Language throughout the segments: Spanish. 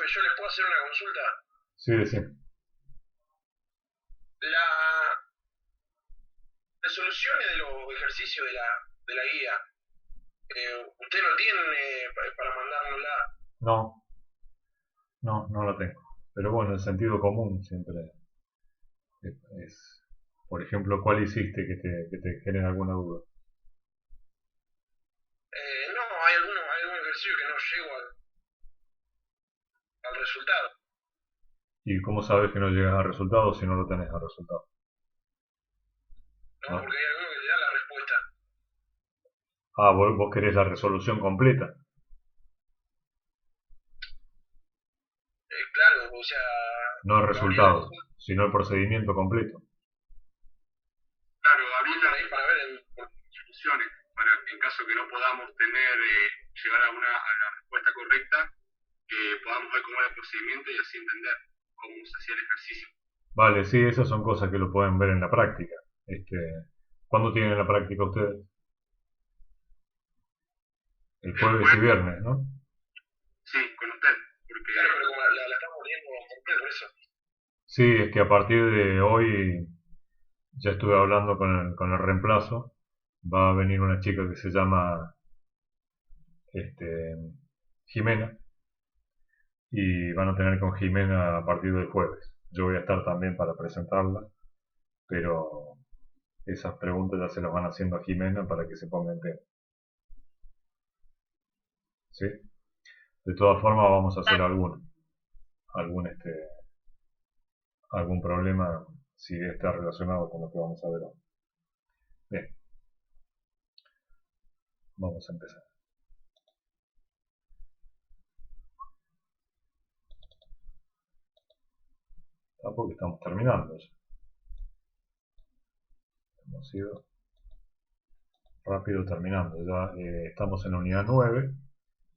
Profe, ¿yo le puedo hacer una consulta? Sí, sí. Las resoluciones de los ejercicios de la guía, ¿usted no tiene para mandárnosla? No, no lo tengo. Pero bueno, el sentido común siempre es, por ejemplo, ¿cuál hiciste que te genere alguna duda? No, hay algún ejercicio que no llego al resultado, ¿Y cómo sabes que no llegas al resultado si no lo tenés al resultado? ¿no? ¿No? Porque hay alguno que te da la respuesta. Ah, vos querés la resolución completa. Claro, o sea, No el habría la resultado, sino el procedimiento completo. claro, abrirla ahí para ver por soluciones, para que en caso que no podamos tener, llegar a la respuesta correcta, que podamos ver cómo era el procedimiento y así entender cómo se hacía el ejercicio. Vale, sí, esas son cosas que lo pueden ver en la práctica. Este, ¿Cuándo tienen la práctica ustedes? El El jueves y jueves, viernes, ¿no? sí, con usted, porque claro, pero como la estamos viendo por eso. Sí, es que a partir de hoy ya estuve hablando con el reemplazo. Va a venir una chica que se llama este, Jimena y van a tener con Jimena a partir del jueves. Yo voy a estar también para presentarla, pero esas preguntas ya se las van haciendo a Jimena para que se ponga en tema. ¿Sí? De todas formas vamos a hacer algún, algún problema si está relacionado con lo que vamos a ver hoy. Bien, vamos a empezar. Porque estamos terminando ya. Hemos ido rápido terminando. Ya estamos en la unidad 9,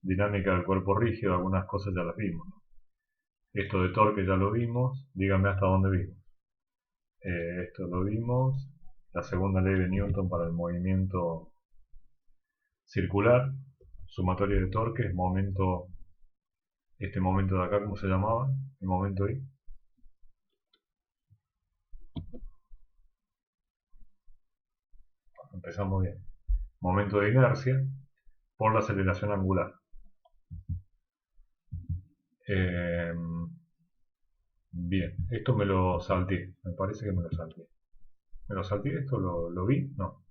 dinámica del cuerpo rígido, algunas cosas ya las vimos, ¿no? Esto de torque ya lo vimos, díganme hasta dónde vimos. Esto lo vimos, la segunda ley de Newton para el movimiento circular, sumatoria de torques, momento, este momento de acá, ¿cómo se llamaba? El momento I. Empezamos bien. Momento de inercia por la aceleración angular. Eh, Bien, esto me lo salté, me parece que me lo salté. ¿Me lo salté? ¿Esto lo vi? No,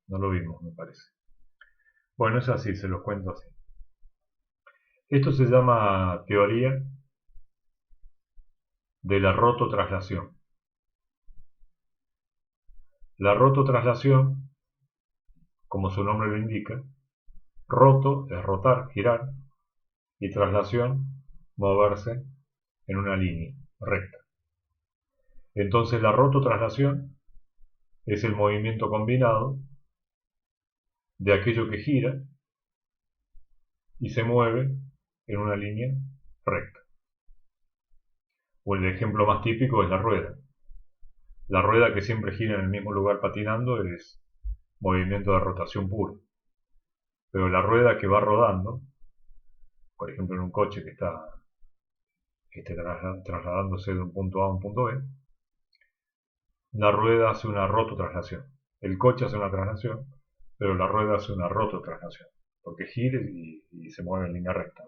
no lo vimos, me parece. Bueno, es así, se los cuento así. Esto se llama teoría de la rototraslación. La rototraslación, como su nombre lo indica, roto es rotar, girar, y traslación, moverse en una línea recta. Entonces la rototraslación es el movimiento combinado de aquello que gira y se mueve en una línea recta. O el ejemplo más típico es la rueda. La rueda que siempre gira en el mismo lugar patinando es movimiento de rotación puro. Pero la rueda que va rodando, por ejemplo en un coche que está trasladándose de un punto A a un punto B, la rueda hace una rototraslación. El coche hace una traslación, pero la rueda hace una rototraslación, porque gira y se mueve en línea recta.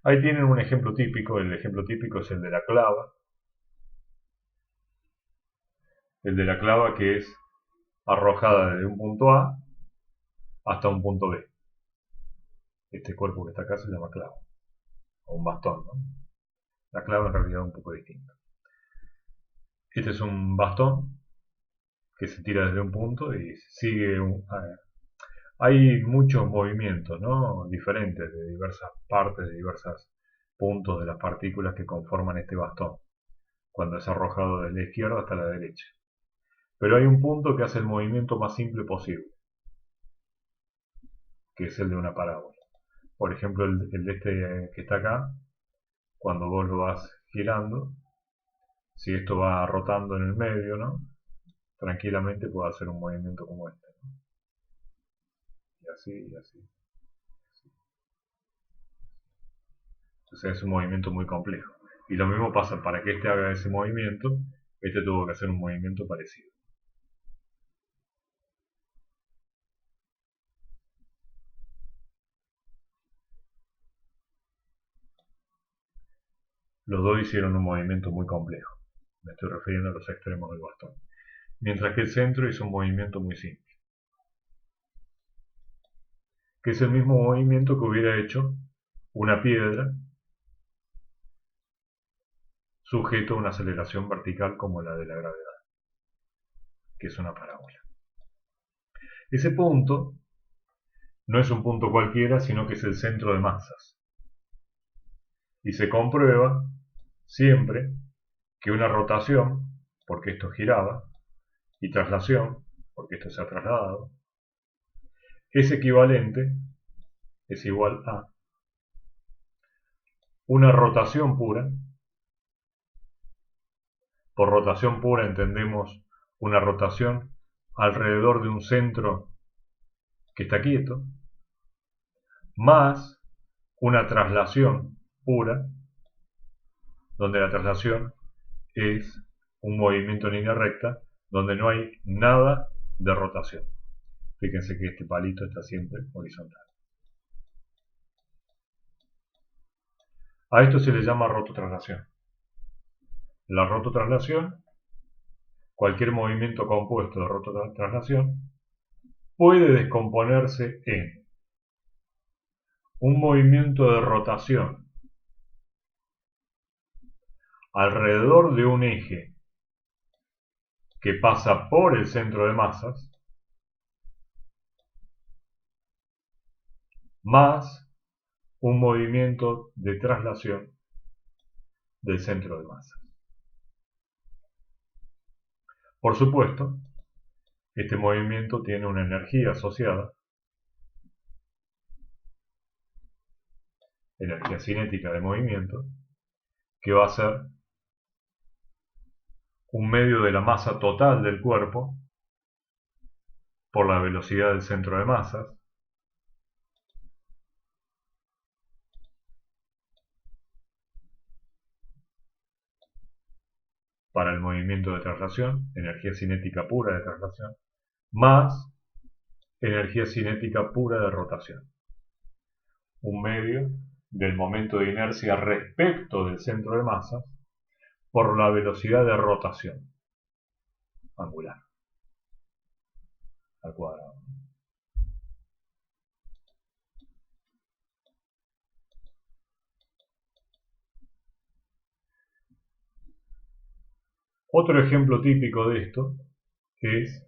Ahí tienen un ejemplo típico, el ejemplo típico es el de la clava. El de la clava que es arrojada desde un punto A hasta un punto B. Este cuerpo que está acá se llama clava, o un bastón, ¿no? La clava en realidad es un poco distinta. Este es un bastón que se tira desde un punto y sigue hay muchos movimientos, ¿no? Diferentes de diversas partes, de diversos puntos de las partículas que conforman este bastón, cuando es arrojado desde la izquierda hasta la derecha. Pero hay un punto que hace el movimiento más simple posible, que es el de una parábola. Por ejemplo, el de este que está acá, cuando vos lo vas girando, si esto va rotando en el medio, ¿no? Tranquilamente puede hacer un movimiento como este, ¿no? Y así, y así. O sea, es un movimiento muy complejo. Y lo mismo pasa, para que este haga ese movimiento, este tuvo que hacer un movimiento parecido. Los dos hicieron un movimiento muy complejo. Me estoy refiriendo a los extremos del bastón. Mientras que el centro hizo un movimiento muy simple. Que es el mismo movimiento que hubiera hecho una piedra sujeto a una aceleración vertical como la de la gravedad, que es una parábola. Ese punto no es un punto cualquiera, sino que es el centro de masas. Y se comprueba siempre que una rotación, porque esto giraba, y traslación, porque esto se ha trasladado, es equivalente, es igual a una rotación pura. Por rotación pura entendemos una rotación alrededor de un centro que está quieto, más una traslación pura, donde la traslación es un movimiento en línea recta, donde no hay nada de rotación. Fíjense que este palito está siempre horizontal. A esto se le llama rototraslación. La rototraslación, cualquier movimiento compuesto de rototraslación, puede descomponerse en un movimiento de rotación alrededor de un eje que pasa por el centro de masas, más un movimiento de traslación del centro de masas. Por supuesto, este movimiento tiene una energía asociada, energía cinética de movimiento, que va a ser un medio de la masa total del cuerpo por la velocidad del centro de masas, para el movimiento de traslación, energía cinética pura de traslación, más energía cinética pura de rotación. Un medio del momento de inercia respecto del centro de masas por la velocidad de rotación angular al cuadrado. Otro ejemplo típico de esto es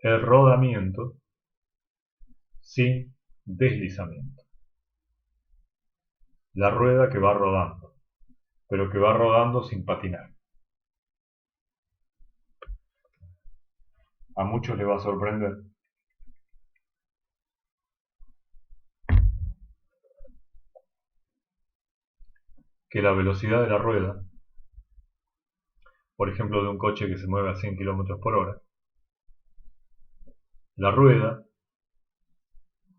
el rodamiento sin deslizamiento. La rueda que va rodando, pero que va rodando sin patinar. A muchos les va a sorprender que la velocidad de la rueda, por ejemplo de un coche que se mueve a 100 km por hora, la rueda,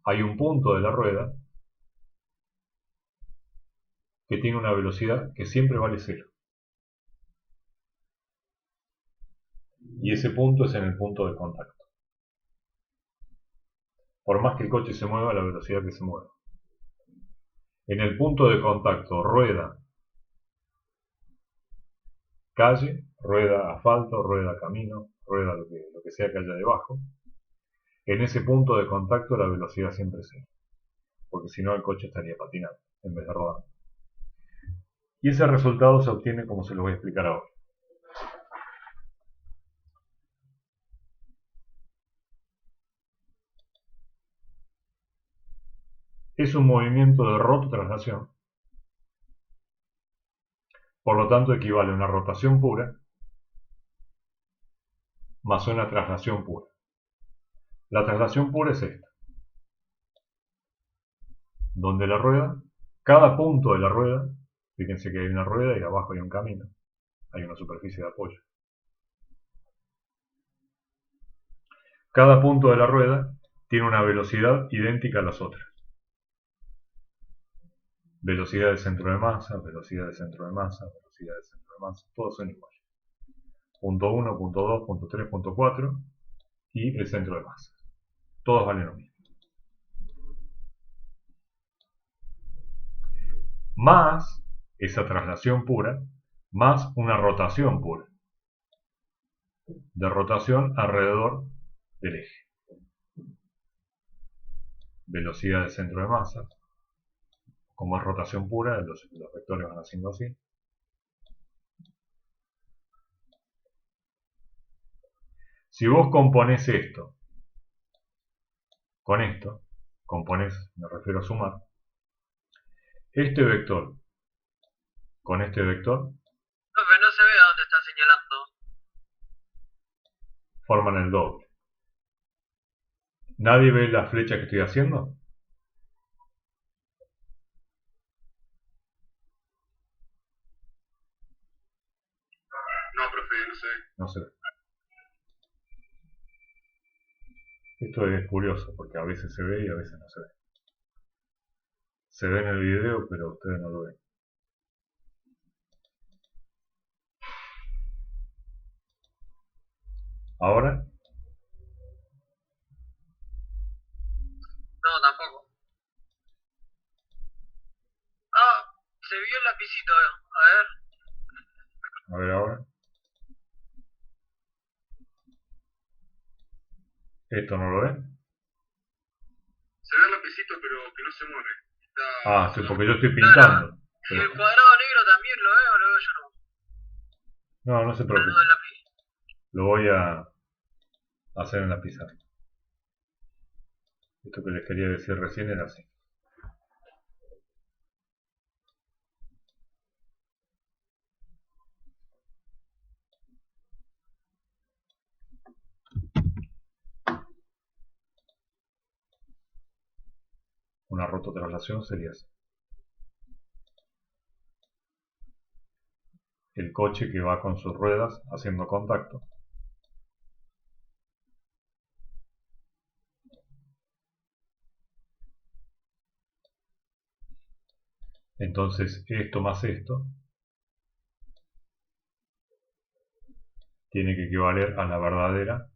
hay un punto de la rueda que tiene una velocidad que siempre vale cero. Y ese punto es en el punto de contacto. Por más que el coche se mueva, la velocidad que se mueva. En el punto de contacto, rueda, calle, rueda asfalto, rueda camino, rueda lo que sea que haya debajo. En ese punto de contacto la velocidad siempre es cero, porque si no el coche estaría patinando en vez de rodando. Y ese resultado se obtiene como se lo voy a explicar ahora. Es un movimiento de rototraslación, por lo tanto equivale a una rotación pura más una traslación pura. La traslación pura es esta, donde la rueda, cada punto de la rueda, fíjense que hay una rueda y abajo hay un camino, hay una superficie de apoyo. Cada punto de la rueda tiene una velocidad idéntica a las otras. velocidad del centro de masa, velocidad del centro de masa, velocidad del centro de masa, todos son iguales. Punto 1, punto 2, punto 3, punto 4 y el centro de masa. Todos valen lo mismo. Más esa traslación pura, más una rotación pura. De rotación alrededor del eje. Velocidad del centro de masa. Como es rotación pura, los vectores van haciendo así. Si vos componés esto con esto, componés, me refiero a sumar, este vector con este vector Profe, no se ve a dónde está señalando. forman el doble. ¿Nadie ve la flecha que estoy haciendo? No, profe, no sé. No se ve. Esto es curioso porque a veces se ve y a veces no se ve. Se ve en el video, pero ustedes no lo ven. Ahora, No, tampoco. Ah, se vio el lapicito, a ver. ahora. ¿Esto no lo ven? Se ve el lapicito, pero que no se mueve. Ah, sí, porque yo estoy pintando. ¿Y el cuadrado negro también lo veo o lo veo yo no? No, no se Al preocupe. lado del lápiz. Lo voy a hacer en la pizarra. Esto que les quería decir recién era así. Una rototraslación sería así. El coche que va con sus ruedas haciendo contacto. Entonces esto más esto tiene que equivaler a la verdadera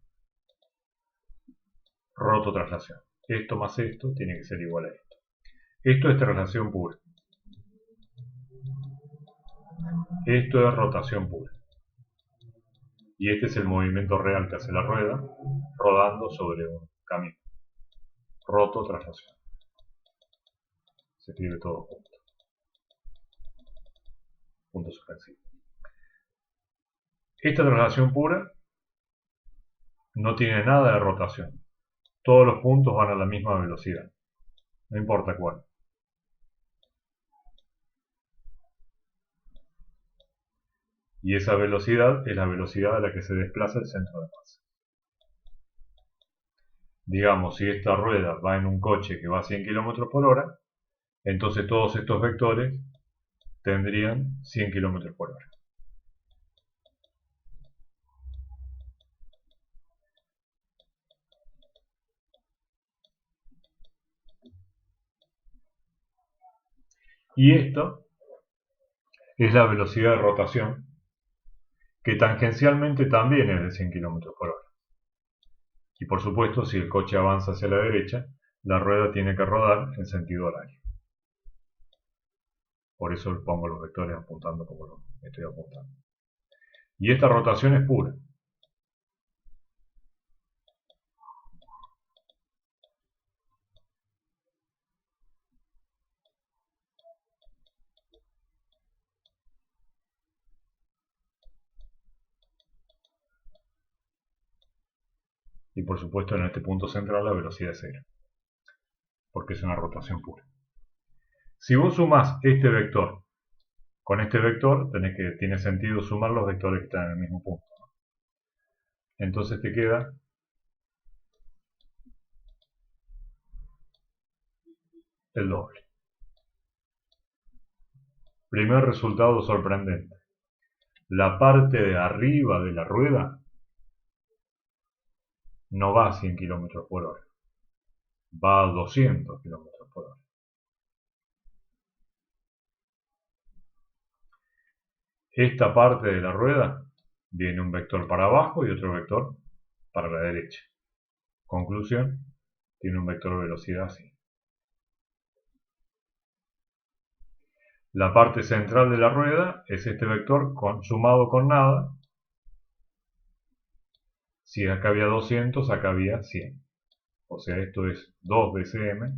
rototraslación. Esto más esto tiene que ser igual a esto. Esto es traslación pura. Esto es rotación pura. Y este es el movimiento real que hace la rueda rodando sobre un camino. Rototraslación. Se escribe todo junto. Punto suspensivo. Esta traslación pura no tiene nada de rotación. Todos los puntos van a la misma velocidad. No importa cuál. Y esa velocidad es la velocidad a la que se desplaza el centro de masa. Digamos, si esta rueda va en un coche que va a 100 km por hora, entonces todos estos vectores tendrían 100 km por hora. Y esto es la velocidad de rotación, que tangencialmente también es de 100 km por hora. Y por supuesto, si el coche avanza hacia la derecha, la rueda tiene que rodar en sentido horario. Por eso pongo los vectores apuntando como lo estoy apuntando. Y esta rotación es pura. Y por supuesto en este punto central la velocidad es cero, porque es una rotación pura. Si vos sumás este vector con este vector, tiene sentido sumar los vectores que están en el mismo punto. Entonces te queda el doble. Primer resultado sorprendente. La parte de arriba de la rueda no va a 100 km por hora, va a 200 km por hora. esta parte de la rueda viene un vector para abajo y otro vector para la derecha. Conclusión, tiene un vector velocidad así. La parte central de la rueda es este vector sumado con nada. Si acá había 200, acá había 100. O sea, esto es 2 dcm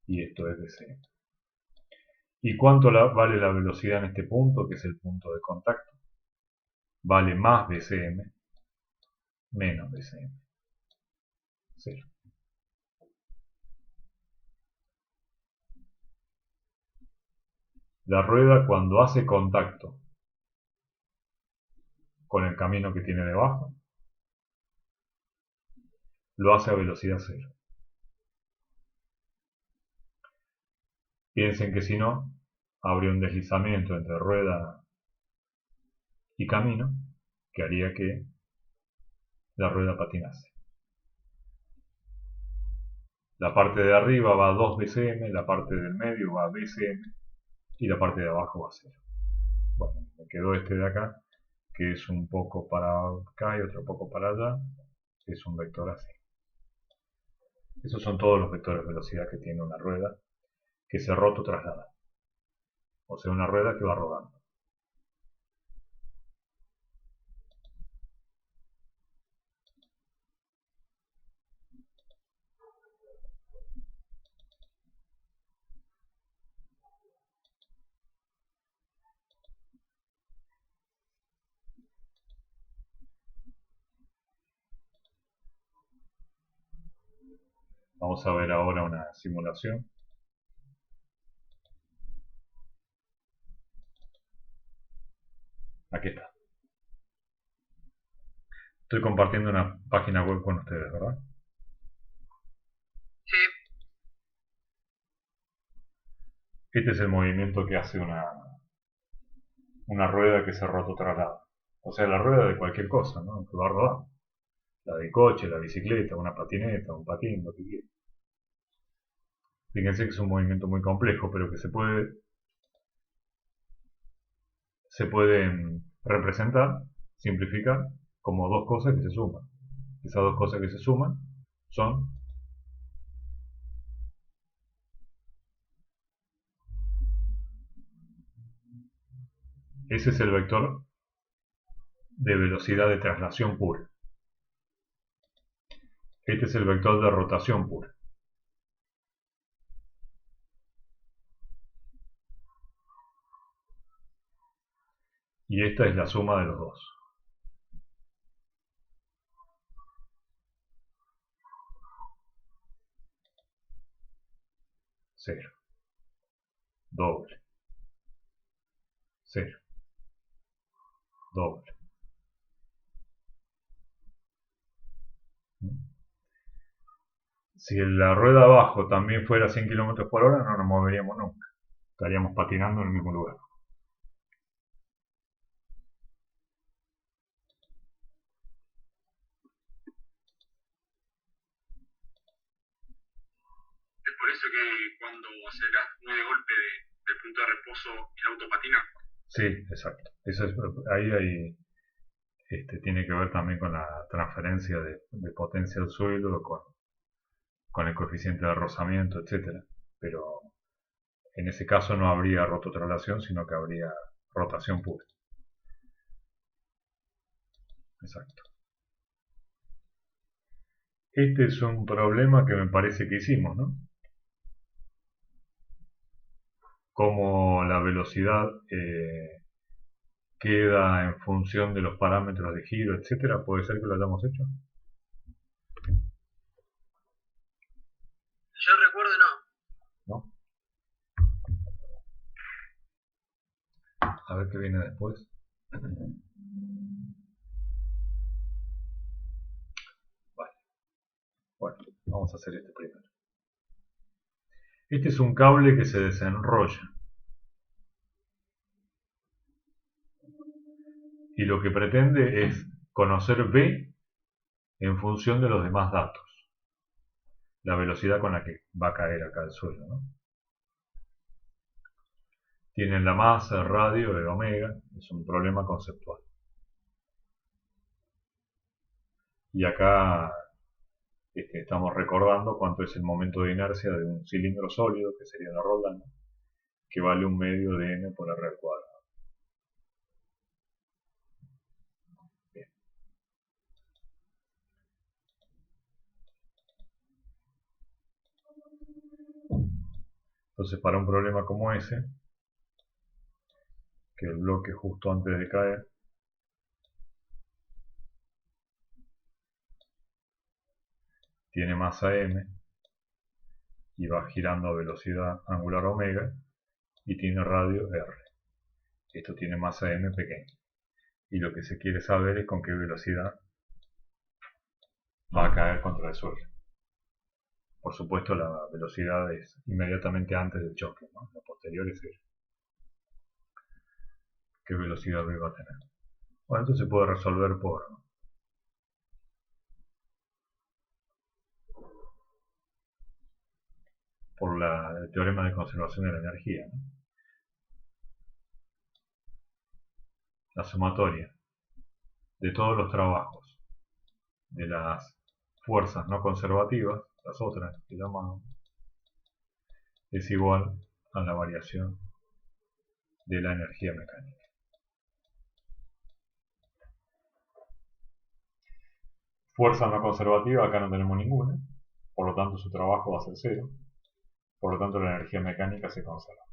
y esto es dcm. ¿Y cuánto vale la velocidad en este punto, que es el punto de contacto? Vale más dcm menos dcm. 0. La rueda, cuando hace contacto con el camino que tiene debajo, lo hace a velocidad 0. Piensen que si no, habría un deslizamiento entre rueda y camino que haría que la rueda patinase. La parte de arriba va a 2 dcm, la parte del medio va a dcm y la parte de abajo va a 0. Bueno, me quedó este de acá, que es un poco para acá y otro poco para allá, es un vector así. Esos son todos los vectores de velocidad que tiene una rueda que se rototraslada. O sea, una rueda que va rodando. Vamos a ver ahora una simulación. Aquí está. Estoy compartiendo una página web con ustedes, ¿verdad? Sí. Este es el movimiento que hace una rueda que se rototraslada. O sea, la rueda de cualquier cosa, ¿no? Que va rodando. La del coche, la bicicleta, una patineta, un patín, lo que quiera. Fíjense que es un movimiento muy complejo, pero que se puede representar, simplificar, como dos cosas que se suman. Esas dos cosas que se suman son ese es el vector de velocidad de traslación pura. Este es el vector de rotación pura. Y esta es la suma de los dos. 0. Doble. 0. Doble. Si la rueda abajo también fuera 100 km por hora, no nos moveríamos nunca. Estaríamos patinando en el mismo lugar. Es por eso que cuando acelerás muy de golpe del punto de reposo el auto patina. Sí, exacto. Ahí tiene que ver también con la transferencia de potencia al suelo, con el coeficiente de rozamiento, etc. Pero en ese caso no habría rototraslación, sino que habría rotación pura. Exacto. Este es un problema que me parece que hicimos, ¿no? Cómo la velocidad queda en función de los parámetros de giro, etcétera. ¿Puede ser que lo hayamos hecho? Yo recuerdo no. ¿No? A ver qué viene después. Vale. Bueno, vamos a hacer este primero. Este es un cable que se desenrolla. Y lo que pretende es conocer B en función de los demás datos. La velocidad con la que va a caer acá al suelo, ¿no? tienen la masa, el radio, el omega, es un problema conceptual. Y acá estamos recordando cuánto es el momento de inercia de un cilindro sólido, que sería la Roldana, que vale 1/2 de m por r al cuadrado. Bien. Entonces, para un problema como ese, que el bloque justo antes de caer tiene masa m y va girando a velocidad angular omega y tiene radio r. Esto tiene masa m pequeña. Y lo que se quiere saber es con qué velocidad va a caer contra el suelo. Por supuesto, la velocidad es inmediatamente antes del choque, ¿no? Lo posterior es cero. ¿Qué velocidad v va a tener? Bueno, esto se puede resolver por el teorema de conservación de la energía, ¿no? La sumatoria de todos los trabajos de las fuerzas no conservativas, las otras que llamamos, es igual a la variación de la energía mecánica. Fuerza no conservativa, acá no tenemos ninguna, por lo tanto su trabajo va a ser cero, por lo tanto la energía mecánica se conserva.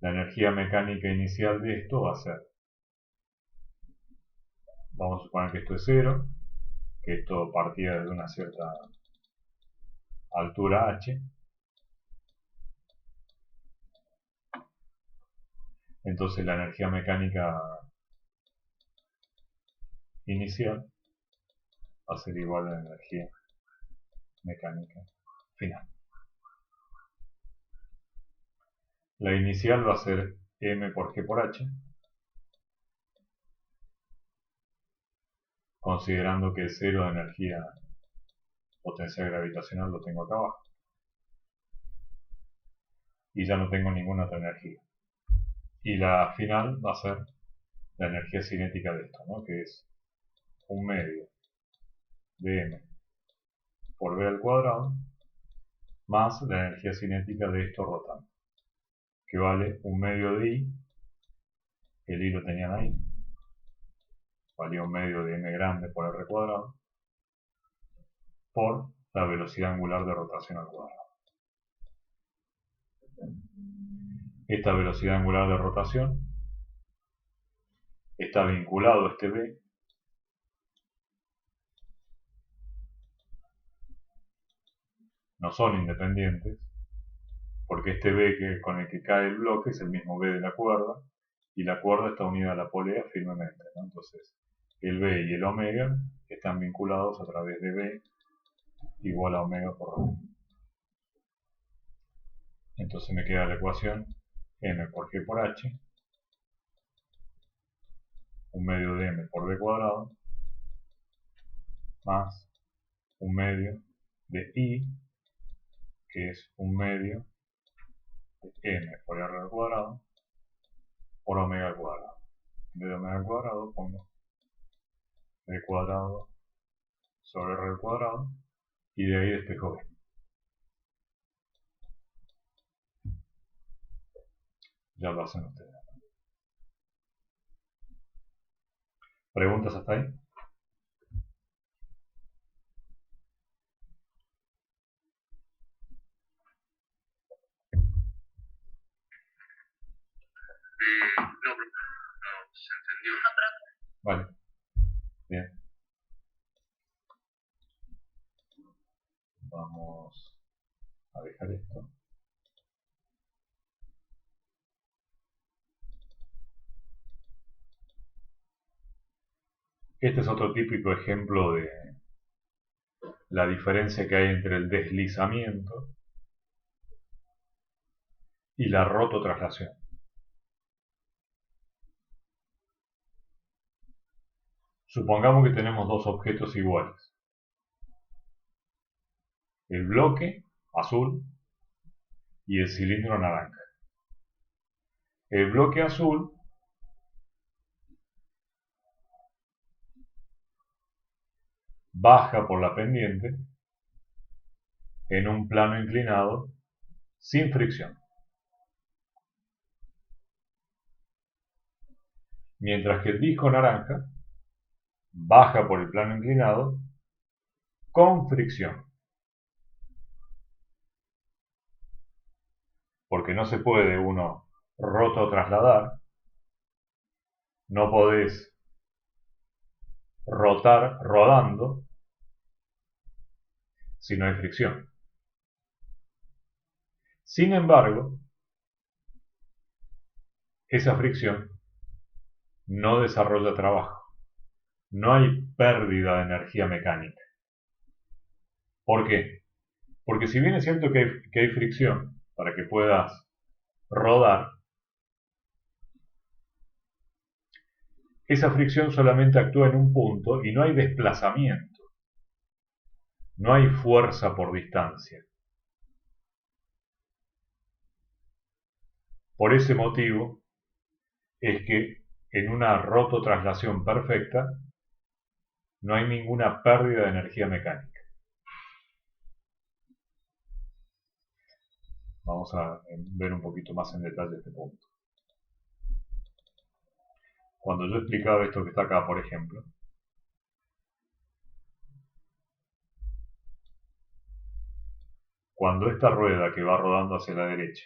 La energía mecánica inicial de esto va a ser, vamos a suponer que esto es cero, que esto partía de una cierta altura h, entonces la energía mecánica inicial va a ser igual a la energía mecánica final. La inicial va a ser m por g por h, considerando que el cero de energía potencial gravitacional lo tengo acá abajo. Y ya no tengo ninguna otra energía. Y la final va a ser la energía cinética de esto, ¿no? Que es 1/2 de m por v al cuadrado más la energía cinética de esto rotando, que vale 1/2 de i, el i lo tenían ahí, valía 1/2 de m grande por r cuadrado, por la velocidad angular de rotación al cuadrado. Esta velocidad angular de rotación está vinculado a este v no son independientes, porque este v con el que cae el bloque es el mismo v de la cuerda, y la cuerda está unida a la polea firmemente, ¿no? Entonces, el v y el omega están vinculados a través de v igual a omega por rho. Entonces me queda la ecuación m por g por h, 1/2 de m por v cuadrado, más 1/2 de i, que es 1/2 de m por r al cuadrado, por omega al cuadrado. En vez de omega al cuadrado pongo v cuadrado sobre r al cuadrado, y de ahí despejo b. Ya lo hacen ustedes. ¿Preguntas hasta ahí? No se entendió. Vale. Bien. Vamos a dejar esto. Este es otro típico ejemplo de la diferencia que hay entre el deslizamiento y la rototraslación. Supongamos que tenemos dos objetos iguales. El bloque azul y el cilindro naranja. El bloque azul baja por la pendiente en un plano inclinado sin fricción. Mientras que el disco naranja baja por el plano inclinado con fricción. Porque no se puede uno roto trasladar, no podés rotar rodando si no hay fricción. Sin embargo, esa fricción no desarrolla trabajo. No hay pérdida de energía mecánica. ¿Por qué? Porque si bien es cierto que hay fricción para que puedas rodar, esa fricción solamente actúa en un punto y no hay desplazamiento. No hay fuerza por distancia. Por ese motivo es que en una rototraslación perfecta no hay ninguna pérdida de energía mecánica. Vamos a ver un poquito más en detalle este punto. Cuando yo explicaba esto que está acá, por ejemplo, cuando esta rueda que va rodando hacia la derecha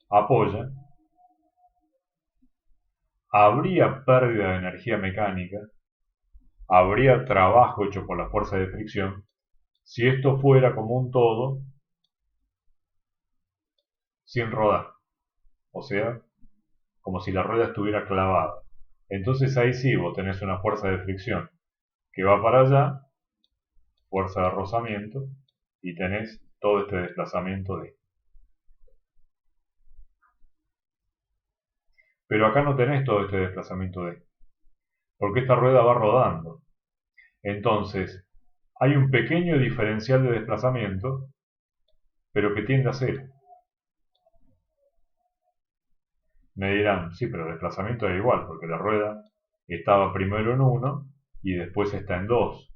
apoya, habría pérdida de energía mecánica, habría trabajo hecho por la fuerza de fricción, si esto fuera como un todo sin rodar, o sea, como si la rueda estuviera clavada. Entonces ahí sí vos tenés una fuerza de fricción que va para allá, fuerza de rozamiento, y tenés todo este desplazamiento de. Pero acá no tenés todo este desplazamiento de, porque esta rueda va rodando. Entonces, hay un pequeño diferencial de desplazamiento, pero que tiende a cero. Me dirán, sí, pero el desplazamiento es igual, porque la rueda estaba primero en 1 y después está en 2.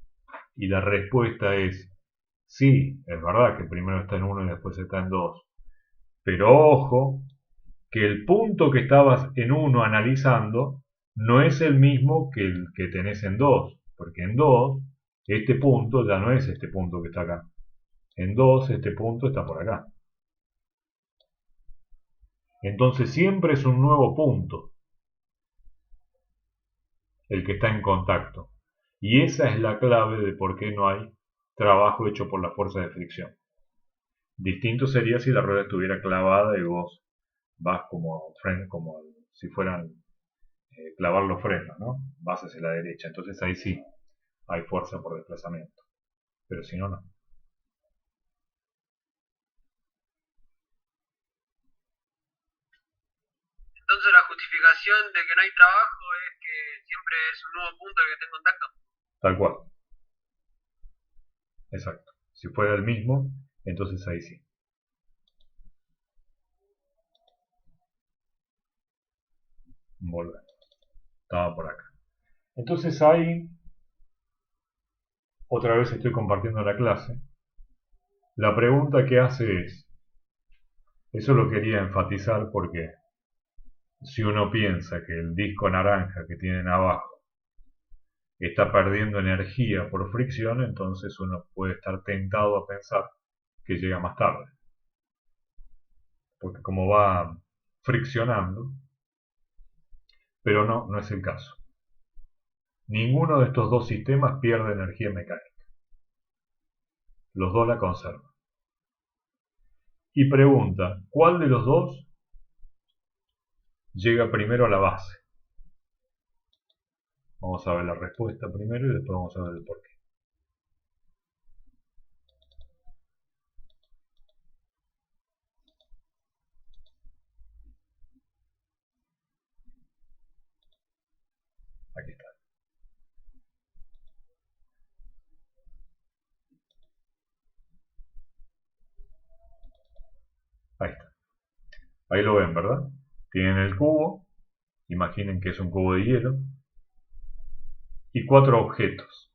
Y la respuesta es, sí, es verdad que primero está en 1 y después está en 2. Pero ojo, que el punto que estabas en 1 analizando no es el mismo que el que tenés en 2, porque en 2 este punto ya no es este punto que está acá. En 2 este punto está por acá. Entonces siempre es un nuevo punto el que está en contacto. Y esa es la clave de por qué no hay trabajo hecho por la fuerza de fricción. Distinto sería si la rueda estuviera clavada y vos vas como si fueran clavar los frenos, ¿no? Vas hacia la derecha. Entonces ahí sí hay fuerza por desplazamiento. Pero si no, no. Entonces la justificación de que no hay trabajo es que siempre es un nuevo punto el que está en contacto. Tal cual. Exacto. Si fuera el mismo, entonces ahí sí. Volver. Estaba por acá. Entonces ahí, otra vez estoy compartiendo la clase. La pregunta que hace es, eso lo quería enfatizar porque si uno piensa que el disco naranja que tienen abajo está perdiendo energía por fricción, entonces uno puede estar tentado a pensar que llega más tarde. Porque como va friccionando, pero no, no es el caso. Ninguno de estos dos sistemas pierde energía mecánica. Los dos la conservan. Y pregunta, ¿cuál de los dos llega primero a la base? Vamos a ver la respuesta primero y después vamos a ver el porqué. Aquí está. Ahí está. Ahí lo ven, ¿verdad? Tienen el cubo, imaginen que es un cubo de hielo, y 4 objetos.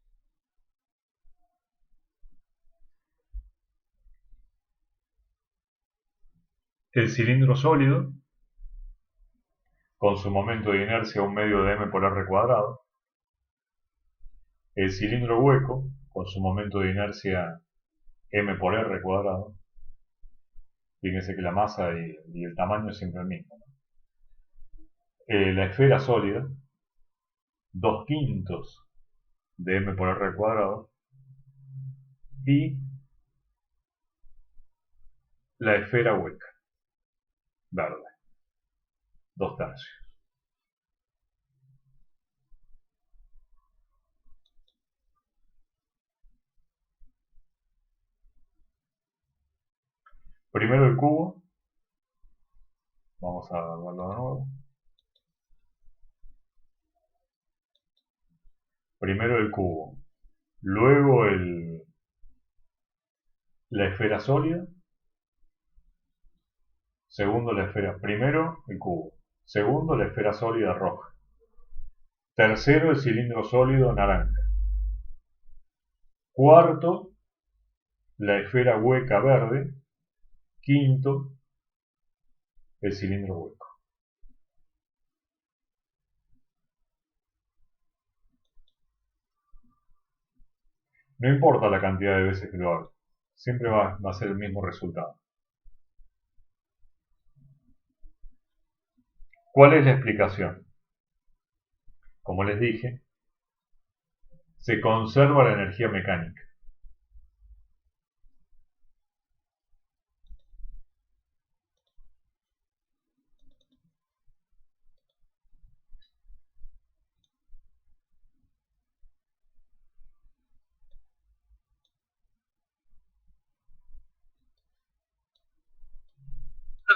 El cilindro sólido, con su momento de inercia 1 medio de m por r cuadrado. El cilindro hueco, con su momento de inercia m por r cuadrado. Fíjense que la masa y el tamaño es siempre el mismo, ¿no? La esfera sólida, 2/5 de m por r cuadrado. Y la esfera hueca, verde, 2/3. Primero el cubo, vamos a verlo de nuevo. Primero el cubo, luego la esfera sólida, segundo la esfera, primero el cubo, segundo la esfera sólida roja, tercero el cilindro sólido naranja, cuarto la esfera hueca verde, quinto el cilindro hueco. No importa la cantidad de veces que lo haga, siempre va a ser el mismo resultado. ¿Cuál es la explicación? Como les dije, se conserva la energía mecánica.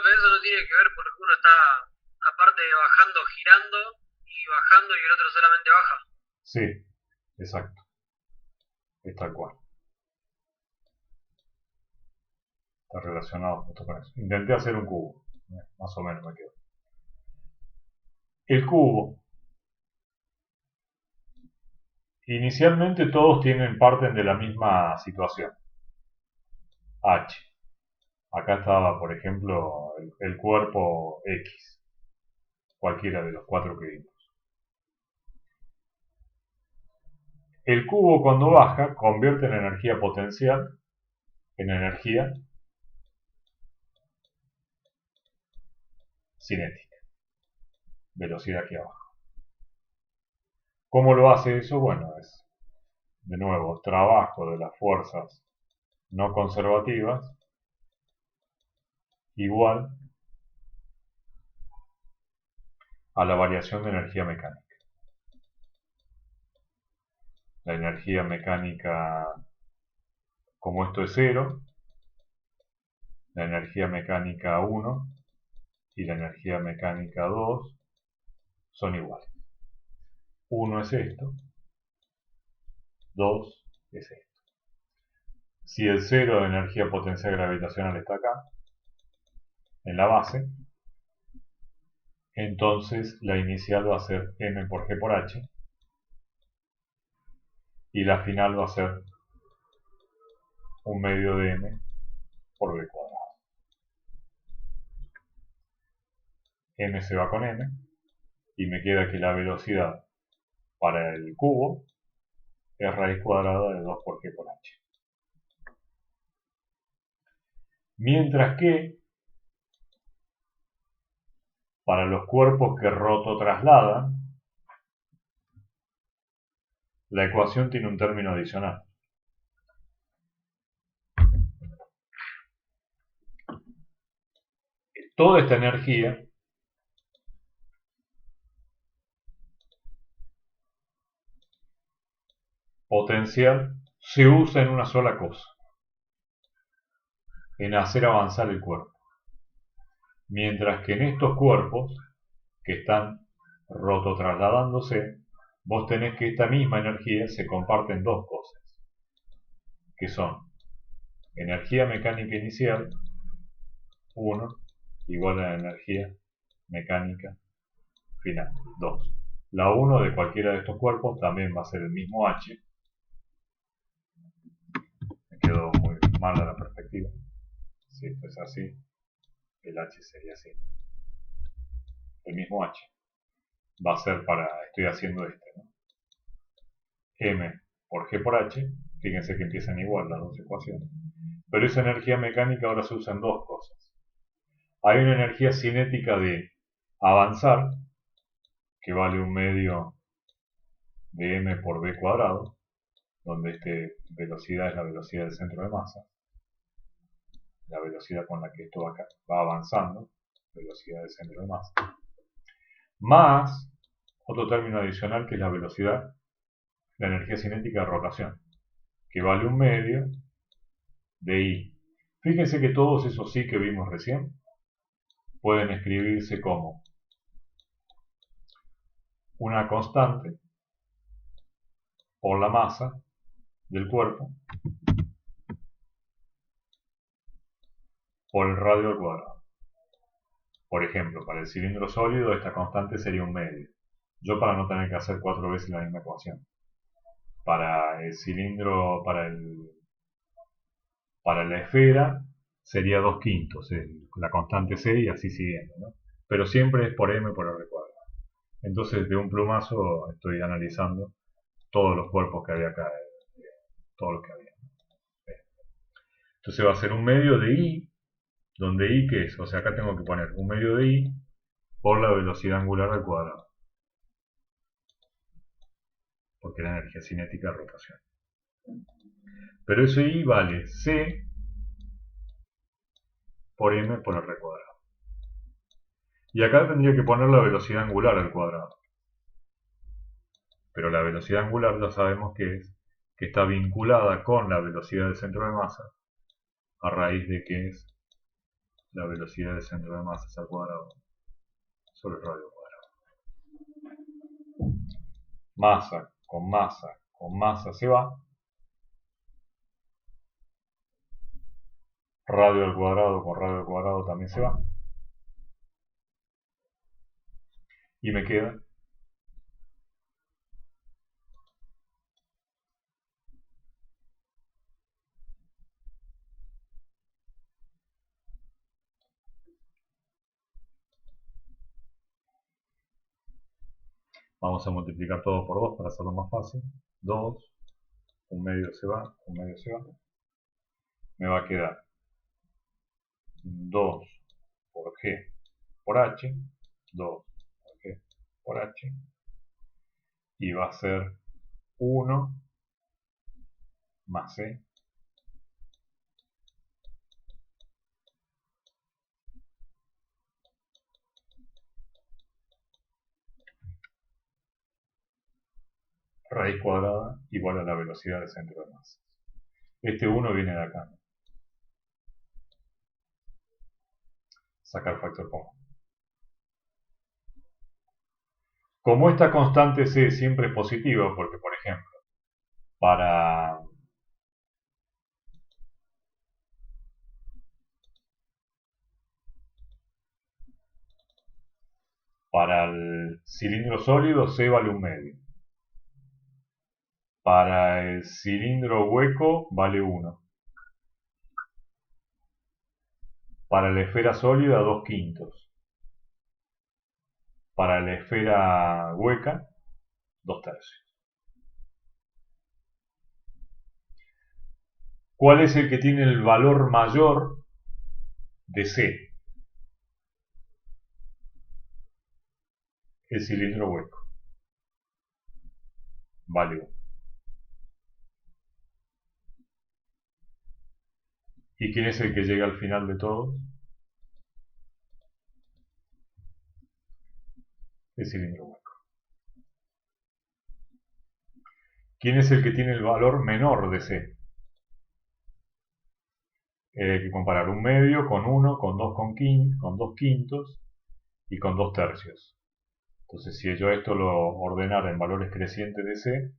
Eso no tiene que ver porque uno está, aparte de bajando, girando y bajando y el otro solamente baja. Sí, exacto. Es tal cual. Está relacionado justo con eso. Intenté hacer un cubo. Más o menos me quedó. El cubo. Inicialmente todos parten de la misma situación. H. Acá estaba, por ejemplo, el cuerpo X. Cualquiera de los 4 que vimos. El cubo cuando baja convierte la energía potencial en energía cinética. Velocidad aquí abajo. ¿Cómo lo hace eso? Bueno, es de nuevo trabajo de las fuerzas no conservativas igual a la variación de energía mecánica. La energía mecánica, como esto es 0, la energía mecánica 1 y la energía mecánica 2 son iguales. 1 es esto, 2 es esto. Si el 0 de energía potencial gravitacional está acá, en la base, entonces la inicial va a ser m por g por h y la final va a ser 1 medio de m por b cuadrado. M se va con m y me queda que la velocidad para el cubo es raíz cuadrada de 2 por g por h. Mientras que para los cuerpos que rototrasladan, la ecuación tiene un término adicional. Toda esta energía potencial se usa en una sola cosa, en hacer avanzar el cuerpo. Mientras que en estos cuerpos que están rototrasladándose, vos tenés que esta misma energía se comparte en dos cosas, que son energía mecánica inicial, 1, igual a la energía mecánica final. 2. La 1 de cualquiera de estos cuerpos también va a ser el mismo H. Me quedó muy mala la perspectiva. Si esto es así, el H sería así. El mismo H. Va a ser para, estoy haciendo este, ¿no? M por G por H. Fíjense que empiezan igual las dos ecuaciones. Pero esa energía mecánica ahora se usa en dos cosas. Hay una energía cinética de avanzar, que vale 1/2 de m por v cuadrado, donde velocidad es la velocidad del centro de masa, la velocidad con la que esto va avanzando, velocidad del centro de masa, más otro término adicional que es la velocidad, la energía cinética de rotación, que vale 1/2 de I. Fíjense que todos esos I que vimos recién pueden escribirse como una constante por la masa del cuerpo por el radio al cuadrado. Por ejemplo, para el cilindro sólido esta constante sería 1/2. Yo para no tener que hacer 4 veces la misma ecuación. Para el cilindro, para la esfera sería 2/5, la constante C y así siguiendo, ¿no? Pero siempre es por m por r cuadrado. Entonces de un plumazo estoy analizando todos los cuerpos que había acá, todos los que había. Entonces va a ser 1/2 de I, donde I, ¿qué es? O sea, acá tengo que poner 1/2 de I por la velocidad angular al cuadrado. Porque la energía cinética es rotación. Pero ese I vale C por m por r cuadrado. Y acá tendría que poner la velocidad angular al cuadrado. Pero la velocidad angular ya sabemos que está vinculada con la velocidad del centro de masa, a raíz de que es la velocidad del centro de masa al cuadrado sobre el radio cuadrado. Masa con masa se va. Radio al cuadrado con radio al cuadrado también se va. Y me queda vamos a multiplicar todo por 2 para hacerlo más fácil. 2, 1/2 se va, 1/2 se va. Me va a quedar 2 por G por H, 2 por G por H, y va a ser 1 más C raíz cuadrada igual a la velocidad del centro de masa. Este 1 viene de acá. Sacar factor común. Como esta constante C siempre es positiva, porque por ejemplo, para el cilindro sólido C vale 1/2. Para el cilindro hueco vale 1. Para la esfera sólida 2/5. Para la esfera hueca 2/3. ¿Cuál es el que tiene el valor mayor de C? El cilindro hueco. Vale 1. ¿Y quién es el que llega al final de todos? El cilindro hueco. ¿Quién es el que tiene el valor menor de C? Hay que comparar 1/2 con 1, con 2 con 2/5 y con 2/3. Entonces si yo esto lo ordenara en valores crecientes de C,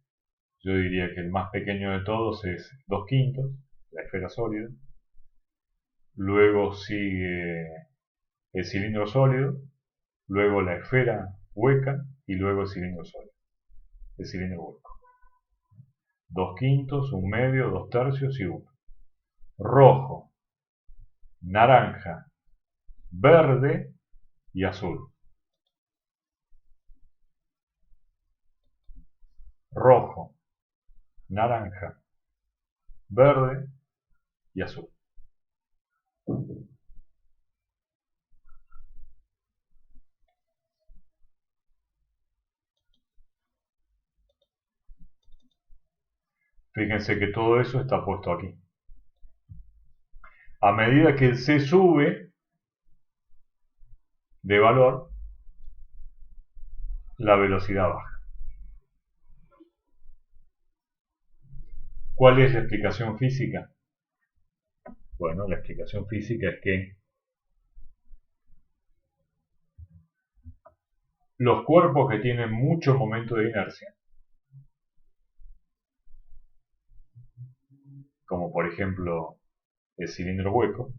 yo diría que el más pequeño de todos es 2/5, la esfera sólida. Luego sigue el cilindro sólido, luego la esfera hueca y luego el cilindro sólido, el cilindro hueco. 2/5, 1/2, 2/3 y 1. Rojo, naranja, verde y azul. Rojo, naranja, verde y azul. Fíjense que todo eso está puesto aquí. A medida que el C sube de valor, la velocidad baja. ¿Cuál es la explicación física? Bueno, la explicación física es que los cuerpos que tienen mucho momento de inercia, como por ejemplo el cilindro hueco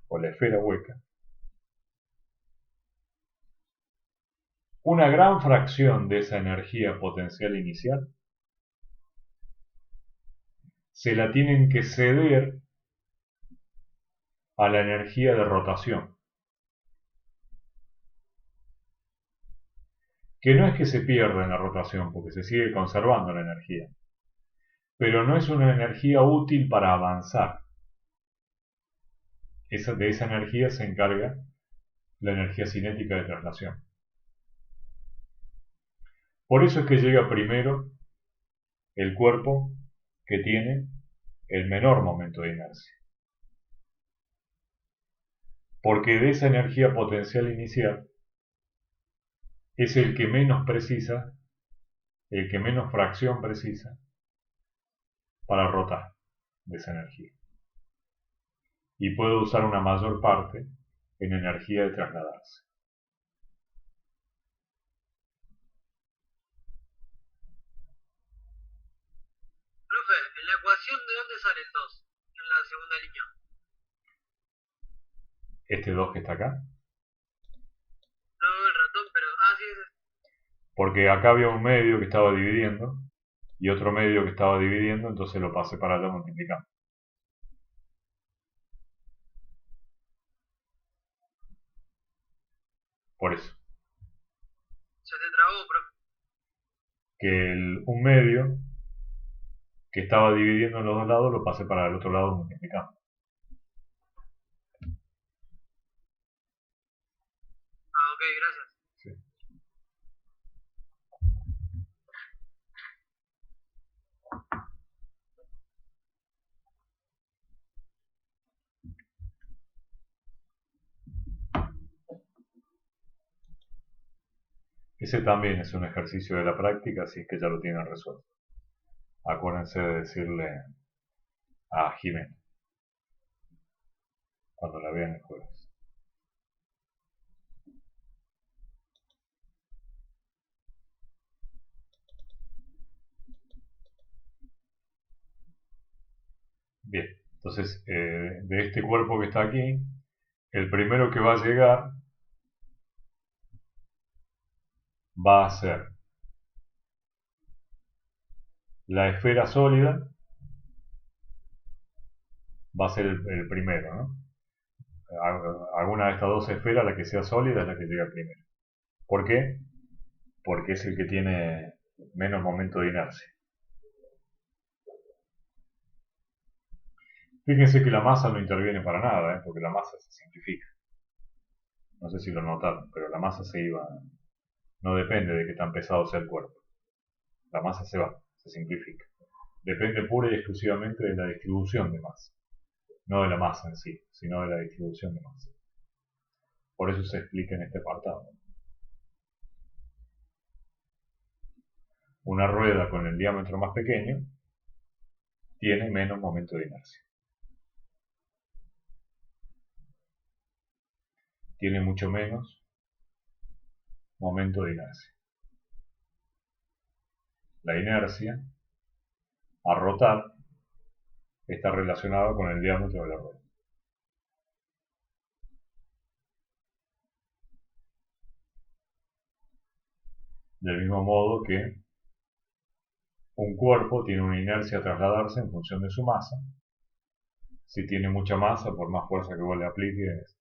o la esfera hueca, una gran fracción de esa energía potencial inicial se la tienen que ceder a la energía de rotación, que no es que se pierda en la rotación, porque se sigue conservando la energía, pero no es una energía útil para avanzar. De esa energía se encarga la energía cinética de traslación. Por eso es que llega primero el cuerpo que tiene el menor momento de inercia. Porque de esa energía potencial inicial es el que menos precisa, el que menos fracción precisa para rotar de esa energía. Y puede usar una mayor parte en energía de trasladarse. Profe, ¿en la ecuación de dónde sale el 2? En la segunda línea. Este 2 que está acá. No, el ratón, pero... sí, Porque acá había un medio que estaba dividiendo y otro medio que estaba dividiendo, entonces lo pasé para allá multiplicando. Por eso. Se te trabó, profe. Que un medio que estaba dividiendo en los dos lados lo pasé para el otro lado multiplicando. Ok, gracias. Sí. Ese también es un ejercicio de la práctica, así que ya lo tienen resuelto. Acuérdense de decirle a Jimena cuando la vean el jueves. Bien, entonces de este cuerpo que está aquí, el primero que va a llegar va a ser la esfera sólida, va a ser el primero, ¿no? Alguna de estas dos esferas, la que sea sólida, es la que llega primero. ¿Por qué? Porque es el que tiene menos momento de inercia. Fíjense que la masa no interviene para nada, porque la masa se simplifica. No sé si lo notaron, pero la masa se iba. No depende de qué tan pesado sea el cuerpo. La masa se va, se simplifica. Depende pura y exclusivamente de la distribución de masa. No de la masa en sí, sino de la distribución de masa. Por eso se explica en este apartado. Una rueda con el diámetro más pequeño tiene menos momento de inercia. Tiene mucho menos momento de inercia. La inercia a rotar está relacionada con el diámetro de la rueda. Del mismo modo que un cuerpo tiene una inercia a trasladarse en función de su masa. Si tiene mucha masa, por más fuerza que vos le apliques,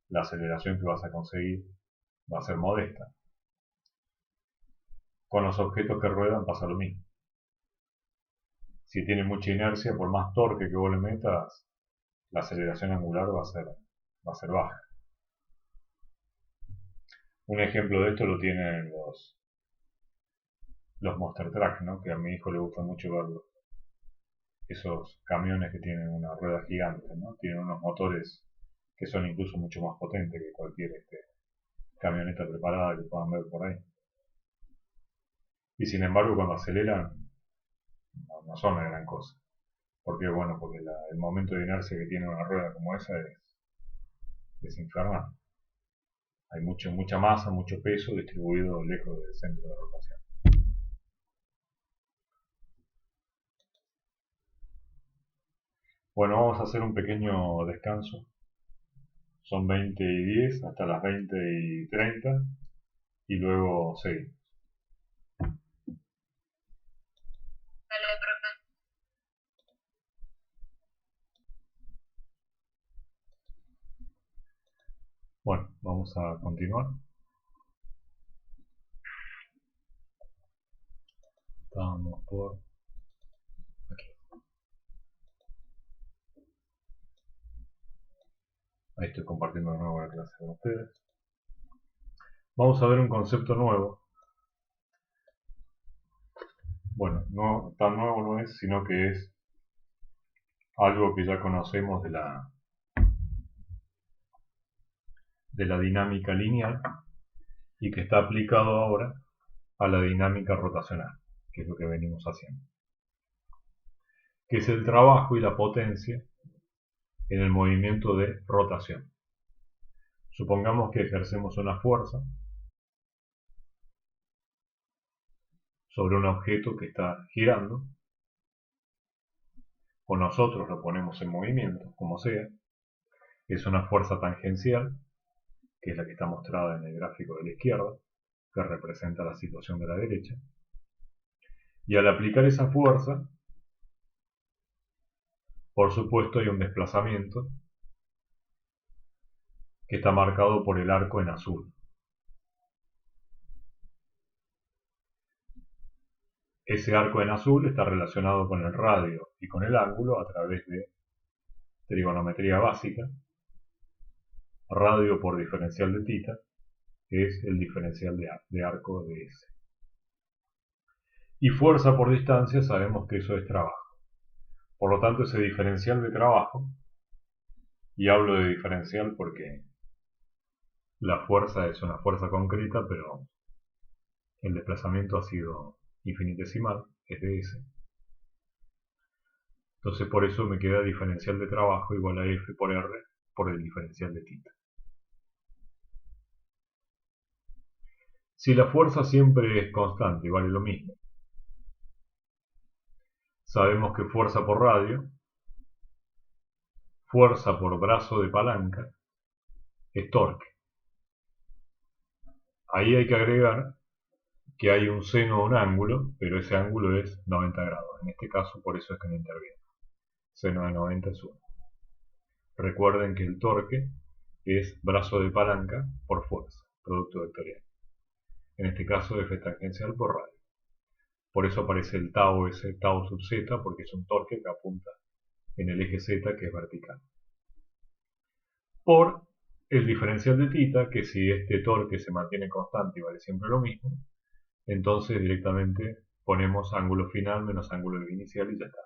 la aceleración que vas a conseguir va a ser modesta. Con los objetos que ruedan pasa lo mismo. Si tiene mucha inercia, por más torque que vos le metas, la aceleración angular va a ser baja. Un ejemplo de esto lo tienen los Monster Truck, ¿no? Que a mi hijo le gusta mucho verlos. Esos camiones que tienen una rueda gigante, ¿no? Tienen unos motores que son incluso mucho más potentes que cualquier camioneta preparada que puedan ver por ahí. Y sin embargo, cuando aceleran, no son una gran cosa. ¿Por qué? Bueno, porque el momento de inercia que tiene una rueda como esa es infernal. Hay mucha masa, mucho peso distribuido lejos del centro de rotación. Bueno, vamos a hacer un pequeño descanso. Son 20:10 hasta las 20:30 y luego seguimos. Dale, profe. Bueno, vamos a continuar. Estamos por aquí. Ahí estoy compartiendo de nuevo la clase con ustedes. Vamos a ver un concepto nuevo. Bueno, no tan nuevo no es, sino que es algo que ya conocemos de la dinámica lineal y que está aplicado ahora a la dinámica rotacional, que es lo que venimos haciendo, que es el trabajo y la potencia en el movimiento de rotación. Supongamos que ejercemos una fuerza sobre un objeto que está girando, o nosotros lo ponemos en movimiento, como sea. Es una fuerza tangencial, que es la que está mostrada en el gráfico de la izquierda, que representa la situación de la derecha. Y al aplicar esa fuerza, por supuesto hay un desplazamiento que está marcado por el arco en azul. Ese arco en azul está relacionado con el radio y con el ángulo a través de trigonometría básica. Radio por diferencial de θ es el diferencial de arco de S. Y fuerza por distancia sabemos que eso es trabajo. Por lo tanto, ese diferencial de trabajo, y hablo de diferencial porque la fuerza es una fuerza concreta, pero el desplazamiento ha sido infinitesimal, es de S. Entonces por eso me queda diferencial de trabajo igual a F por R por el diferencial de θ. Si la fuerza siempre es constante y vale lo mismo, sabemos que fuerza por radio, fuerza por brazo de palanca, es torque. Ahí hay que agregar que hay un seno o un ángulo, pero ese ángulo es 90 grados. En este caso, por eso es que no interviene. Seno de 90 es 1. Recuerden que el torque es brazo de palanca por fuerza, producto vectorial. En este caso, F tangencial por radio. Por eso aparece el tau, ese tau sub z, porque es un torque que apunta en el eje z, que es vertical. Por el diferencial de θ, que si este torque se mantiene constante y vale siempre lo mismo, entonces directamente ponemos ángulo final menos ángulo inicial y ya está.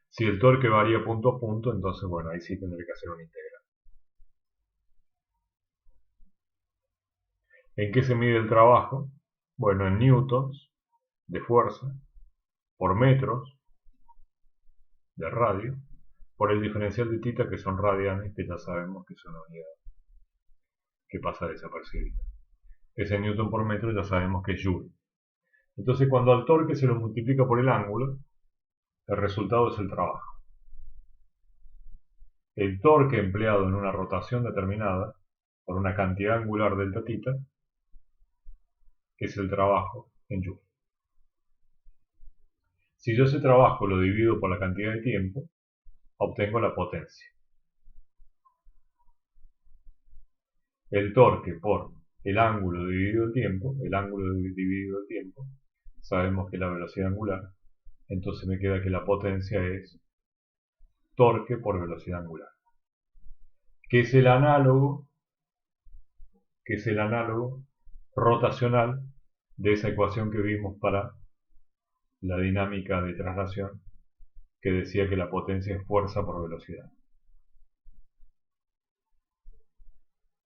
Si el torque varía punto a punto, entonces bueno, ahí sí tendré que hacer una integral. ¿En qué se mide el trabajo? Bueno, en newtons de fuerza, por metros de radio, por el diferencial de θ, que son radianes, que ya sabemos que es una unidad que pasa desapercibida. Ese newton por metro ya sabemos que es joule. Entonces cuando al torque se lo multiplica por el ángulo, el resultado es el trabajo. El torque empleado en una rotación determinada, por una cantidad angular delta θ, es el trabajo en Joule. Si yo ese trabajo lo divido por la cantidad de tiempo, obtengo la potencia. El torque por el ángulo dividido el tiempo, sabemos que es la velocidad angular, entonces me queda que la potencia es torque por velocidad angular, que es el análogo rotacional de esa ecuación que vimos para la dinámica de traslación, que decía que la potencia es fuerza por velocidad.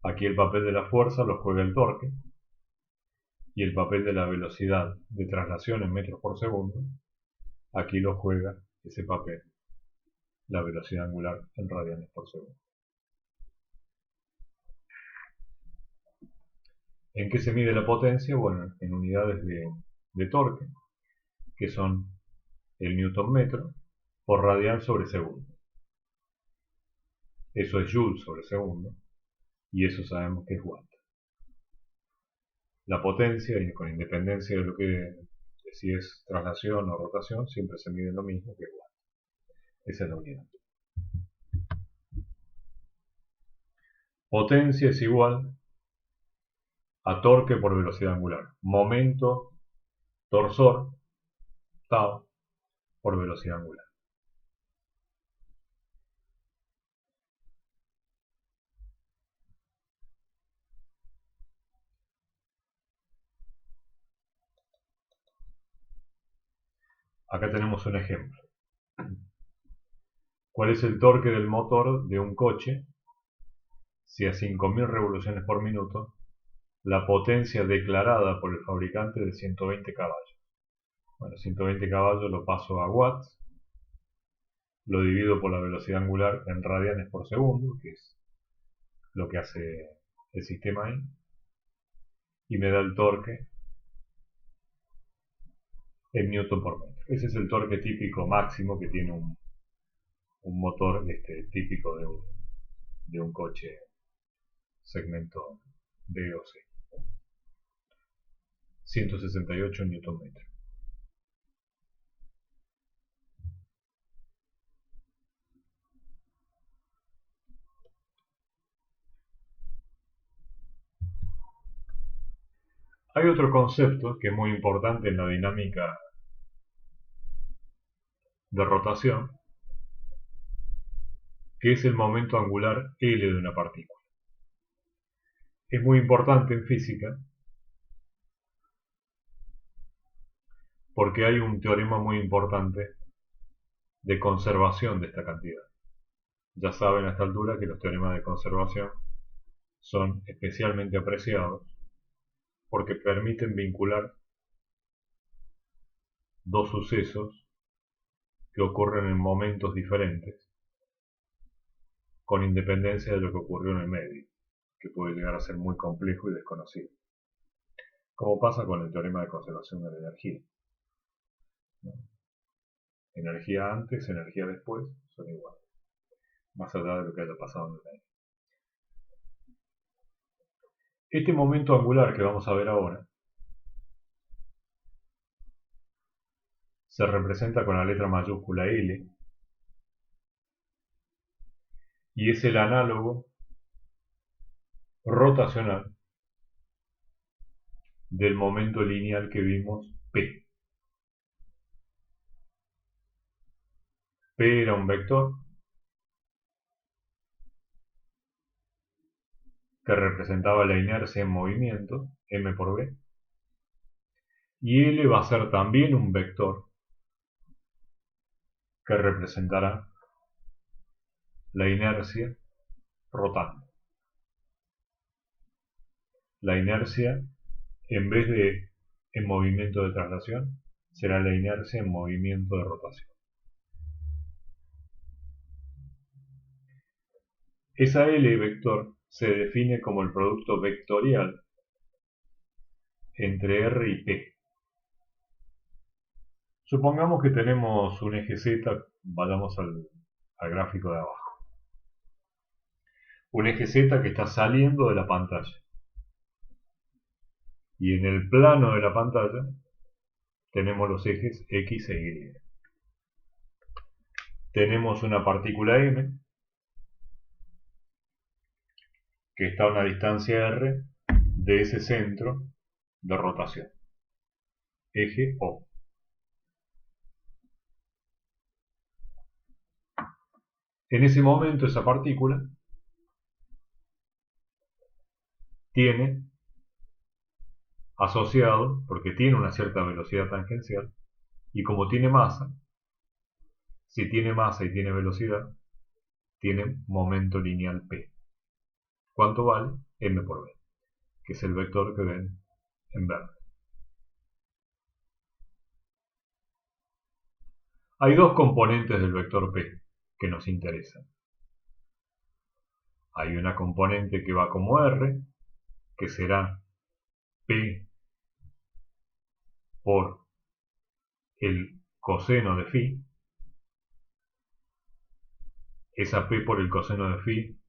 Aquí el papel de la fuerza lo juega el torque, y el papel de la velocidad de traslación en metros por segundo, aquí lo juega ese papel, la velocidad angular en radianes por segundo. ¿En qué se mide la potencia? Bueno, en unidades de torque, que son el newton metro por radian sobre segundo. Eso es joule sobre segundo, y eso sabemos que es watt. La potencia, con independencia de si es traslación o rotación, siempre se mide lo mismo que watt. Esa es la unidad. Potencia es igual a torque por velocidad angular. Momento torsor, tau, por velocidad angular. Acá tenemos un ejemplo. ¿Cuál es el torque del motor de un coche si a 5.000 revoluciones por minuto la potencia declarada por el fabricante es de 120 caballos? Bueno, 120 caballos lo paso a watts, lo divido por la velocidad angular en radianes por segundo, que es lo que hace el sistema ahí, y me da el torque en newton por metro. Ese es el torque típico máximo que tiene un motor típico de un coche segmento B o C. 168 newton metro. Hay otro concepto que es muy importante en la dinámica de rotación, que es el momento angular L de una partícula. Es muy importante en física porque hay un teorema muy importante de conservación de esta cantidad. Ya saben a esta altura que los teoremas de conservación son especialmente apreciados porque permiten vincular dos sucesos que ocurren en momentos diferentes, con independencia de lo que ocurrió en el medio, que puede llegar a ser muy complejo y desconocido, como pasa con el teorema de conservación de la energía. Energía antes, energía después, son iguales, más allá de lo que haya pasado en el medio. Este momento angular que vamos a ver ahora se representa con la letra mayúscula L y es el análogo rotacional del momento lineal que vimos P. P era un vector que representaba la inercia en movimiento, m por v, y L va a ser también un vector que representará la inercia rotando. La inercia, en vez de en movimiento de traslación, será la inercia en movimiento de rotación. Esa L vector se define como el producto vectorial entre R y P. Supongamos que tenemos un eje Z, vayamos al gráfico de abajo. Un eje Z que está saliendo de la pantalla. Y en el plano de la pantalla tenemos los ejes X e Y. Tenemos una partícula M que está a una distancia R de ese centro de rotación, eje O. En ese momento esa partícula tiene asociado, porque tiene una cierta velocidad tangencial, y como tiene masa, si tiene masa y tiene velocidad, tiene momento lineal P. ¿Cuánto vale? M por B, que es el vector que ven en verde. Hay dos componentes del vector P que nos interesan. Hay una componente que va como R, que será P por el coseno de phi. Esa P por el coseno de phi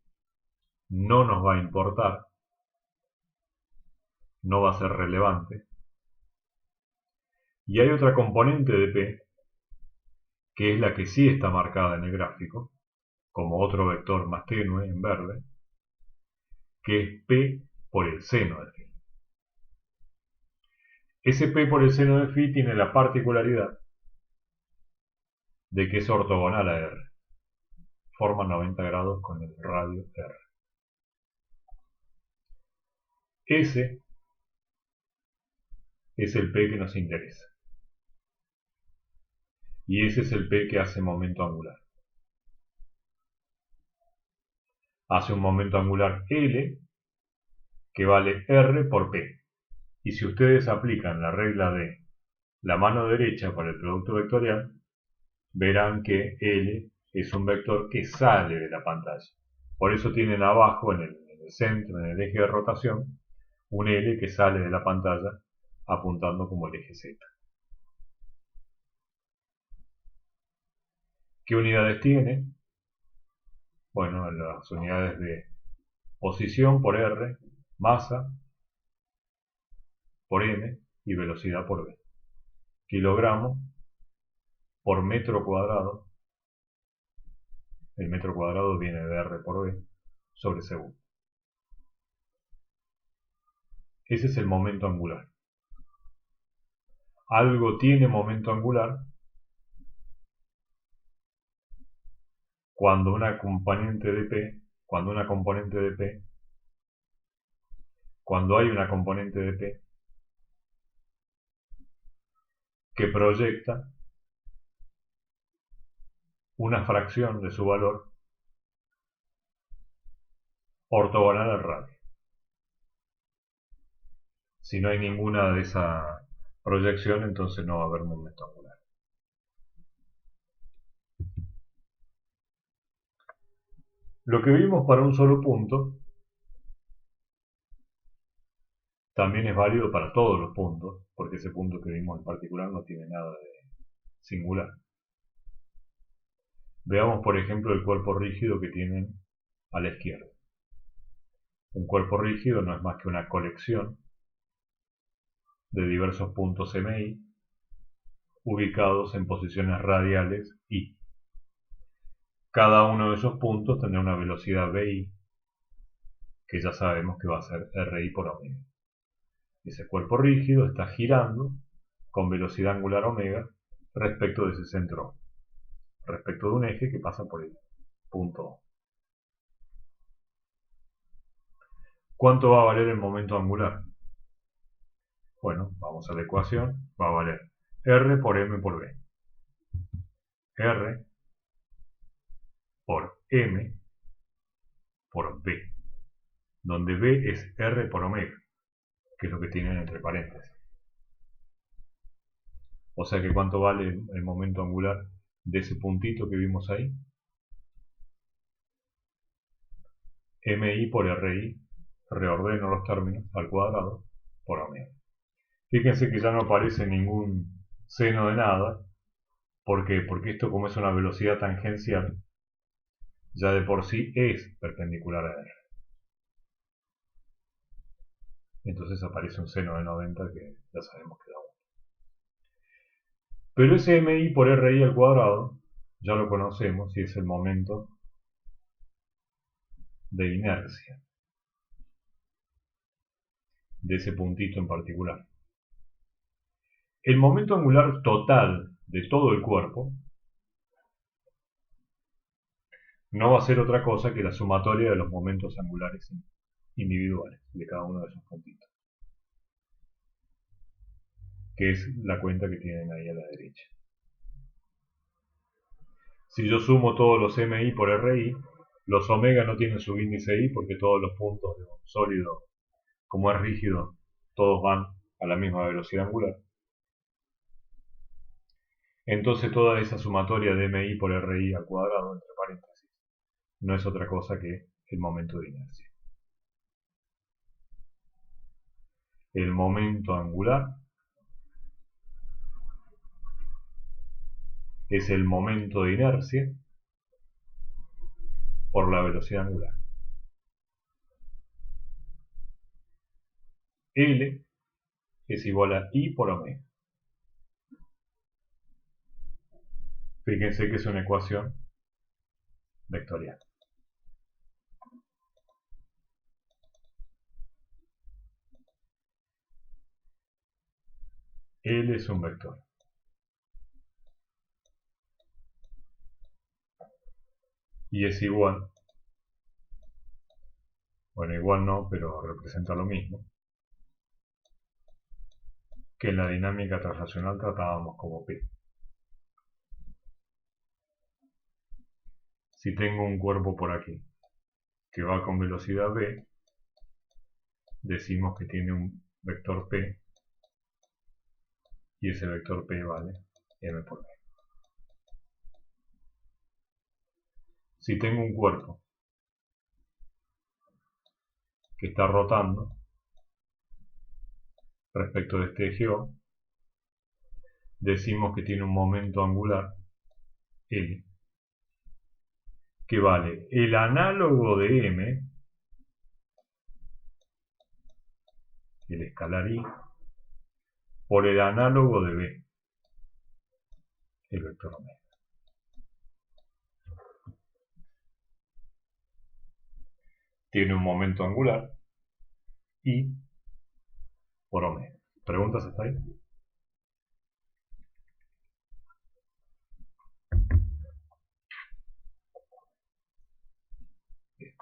no nos va a importar, no va a ser relevante. Y hay otra componente de P, que es la que sí está marcada en el gráfico, como otro vector más tenue en verde, que es P por el seno de phi. Ese P por el seno de phi tiene la particularidad de que es ortogonal a R. Forma 90 grados con el radio R. Ese es el P que nos interesa. Y ese es el P que hace momento angular. Hace un momento angular L que vale R por P. Y si ustedes aplican la regla de la mano derecha para el producto vectorial, verán que L es un vector que sale de la pantalla. Por eso tienen abajo, en el centro, en el eje de rotación, un L que sale de la pantalla apuntando como el eje Z. ¿Qué unidades tiene? Bueno, las unidades de posición por R, masa por M y velocidad por V. Kilogramo por metro cuadrado. El metro cuadrado viene de R por V sobre segundo. Ese es el momento angular. Algo tiene momento angular cuando una componente de P, cuando hay una componente de P que proyecta una fracción de su valor ortogonal al radio. Si no hay ninguna de esa proyección, entonces no va a haber momento angular. Lo que vimos para un solo punto también es válido para todos los puntos, porque ese punto que vimos en particular no tiene nada de singular. Veamos, por ejemplo, el cuerpo rígido que tienen a la izquierda. Un cuerpo rígido no es más que una colección de diversos puntos MI ubicados en posiciones radiales I. Cada uno de esos puntos tendrá una velocidad VI, que ya sabemos que va a ser RI por omega. Ese cuerpo rígido está girando con velocidad angular omega respecto de ese centro, respecto de un eje que pasa por el punto O. ¿Cuánto va a valer el momento angular? Bueno, vamos a la ecuación. Va a valer R por M por B. R por M por B, donde B es R por omega, que es lo que tienen entre paréntesis. O sea que ¿cuánto vale el momento angular de ese puntito que vimos ahí? MI por RI, reordeno los términos, al cuadrado, por omega. Fíjense que ya no aparece ningún seno de nada. ¿Por qué? Porque esto, como es una velocidad tangencial, ya de por sí es perpendicular a R. Entonces aparece un seno de 90 que ya sabemos que da 1. Pero ese mi por ri al cuadrado ya lo conocemos y es el momento de inercia de ese puntito en particular. El momento angular total de todo el cuerpo no va a ser otra cosa que la sumatoria de los momentos angulares individuales de cada uno de esos puntitos, que es la cuenta que tienen ahí a la derecha. Si yo sumo todos los mi por ri, los omega no tienen subíndice i porque todos los puntos de un sólido, como es rígido, todos van a la misma velocidad angular. Entonces toda esa sumatoria de mi por ri al cuadrado, entre paréntesis, no es otra cosa que el momento de inercia. El momento angular es el momento de inercia por la velocidad angular. L es igual a I por omega. Fíjense que es una ecuación vectorial. L es un vector. Y es igual, bueno, igual no, pero representa lo mismo, que en la dinámica translacional tratábamos como P. Si tengo un cuerpo por aquí que va con velocidad v, decimos que tiene un vector P y ese vector P vale m por v. Si tengo un cuerpo que está rotando respecto de este eje O, decimos que tiene un momento angular L, que vale el análogo de m, el escalar I, por el análogo de b, el vector omega. Tiene un momento angular I por omega. ¿Preguntas hasta ahí? Bien.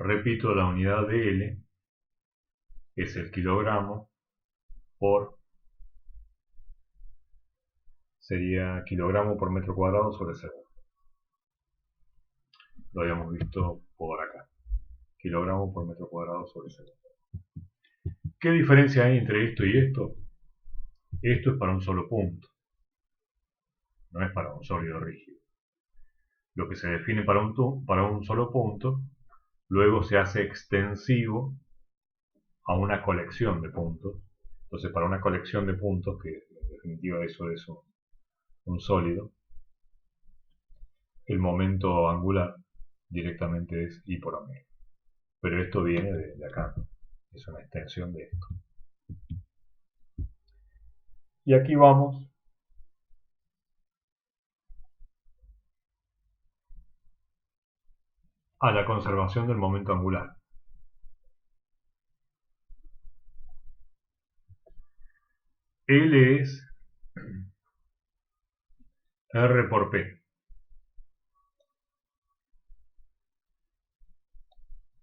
Repito, la unidad de L es el kilogramo por, sería kilogramo por metro cuadrado sobre segundo. Lo habíamos visto por acá. Kilogramo por metro cuadrado sobre segundo. ¿Qué diferencia hay entre esto y esto? Esto es para un solo punto. No es para un sólido rígido. Lo que se define para un solo punto, luego se hace extensivo a una colección de puntos. Entonces, para una colección de puntos, que en definitiva eso es un sólido, el momento angular directamente es I por omega. Pero esto viene de acá, es una extensión de esto. Y aquí vamos a la conservación del momento angular. L es R por P.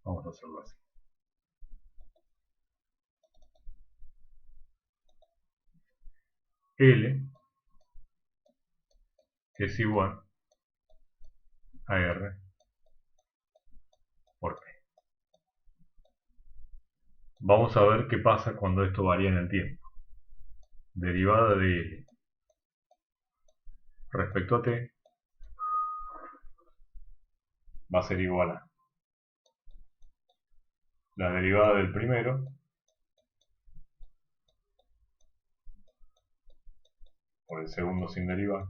Vamos a hacerlo así. L es igual a R por P. Vamos a ver qué pasa cuando esto varía en el tiempo. Derivada de L respecto a T va a ser igual a la derivada del primero por el segundo sin derivar,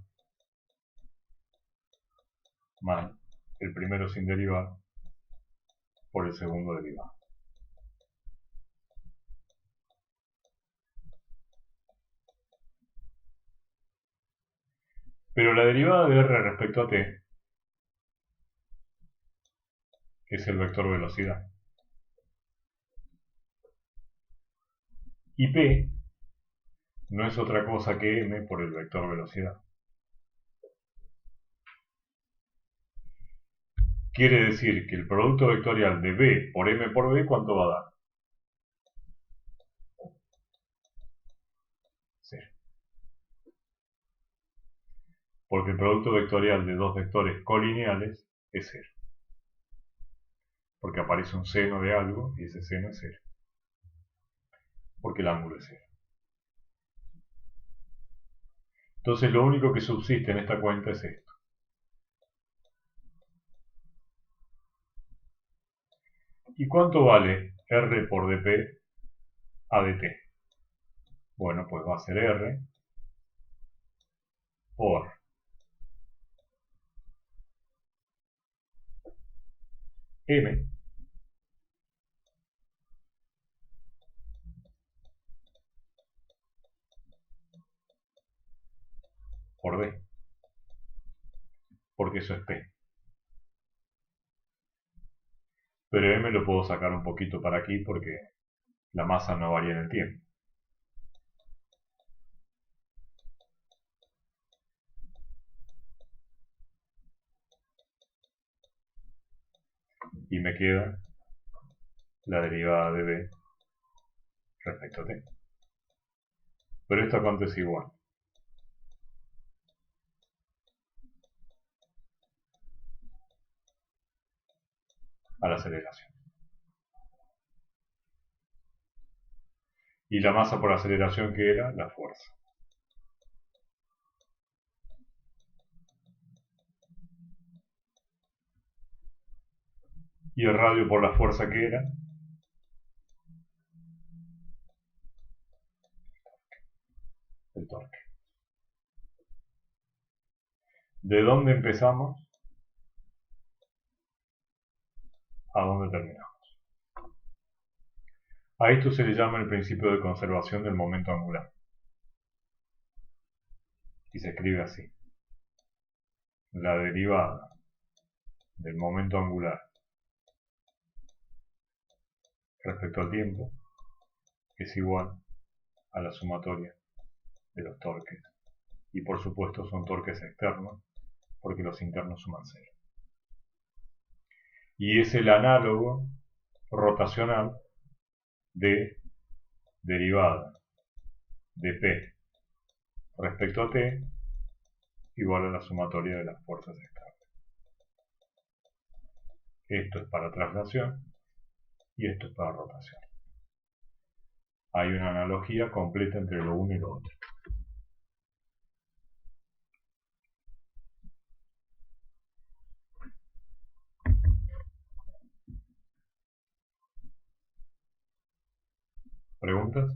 más el primero sin derivar por el segundo derivado. Pero la derivada de r respecto a t es el vector velocidad. Y p no es otra cosa que m por el vector velocidad. Quiere decir que el producto vectorial de b por m por b, ¿cuánto va a dar? 0. Porque el producto vectorial de dos vectores colineales es 0. Porque aparece un seno de algo y ese seno es 0. Porque el ángulo es 0. Entonces lo único que subsiste en esta cuenta es esto. ¿Y cuánto vale r por dp a dt? Bueno, pues va a ser r por m por d, porque eso es p. Pero m lo puedo sacar un poquito para aquí porque la masa no varía en el tiempo. Y me queda la derivada de b respecto a t. Pero esto a cuánto es igual. A la aceleración. Y la masa por aceleración, que era la fuerza. Y el radio por la fuerza, que era el torque. ¿De dónde empezamos a dónde terminamos? A esto se le llama el principio de conservación del momento angular. Y se escribe así. La derivada del momento angular respecto al tiempo es igual a la sumatoria de los torques. Y por supuesto son torques externos, porque los internos suman 0. Y es el análogo rotacional de derivada de P respecto a T igual a la sumatoria de las fuerzas externas. Esto es para traslación y esto es para rotación. Hay una analogía completa entre lo uno y lo otro. ¿Preguntas?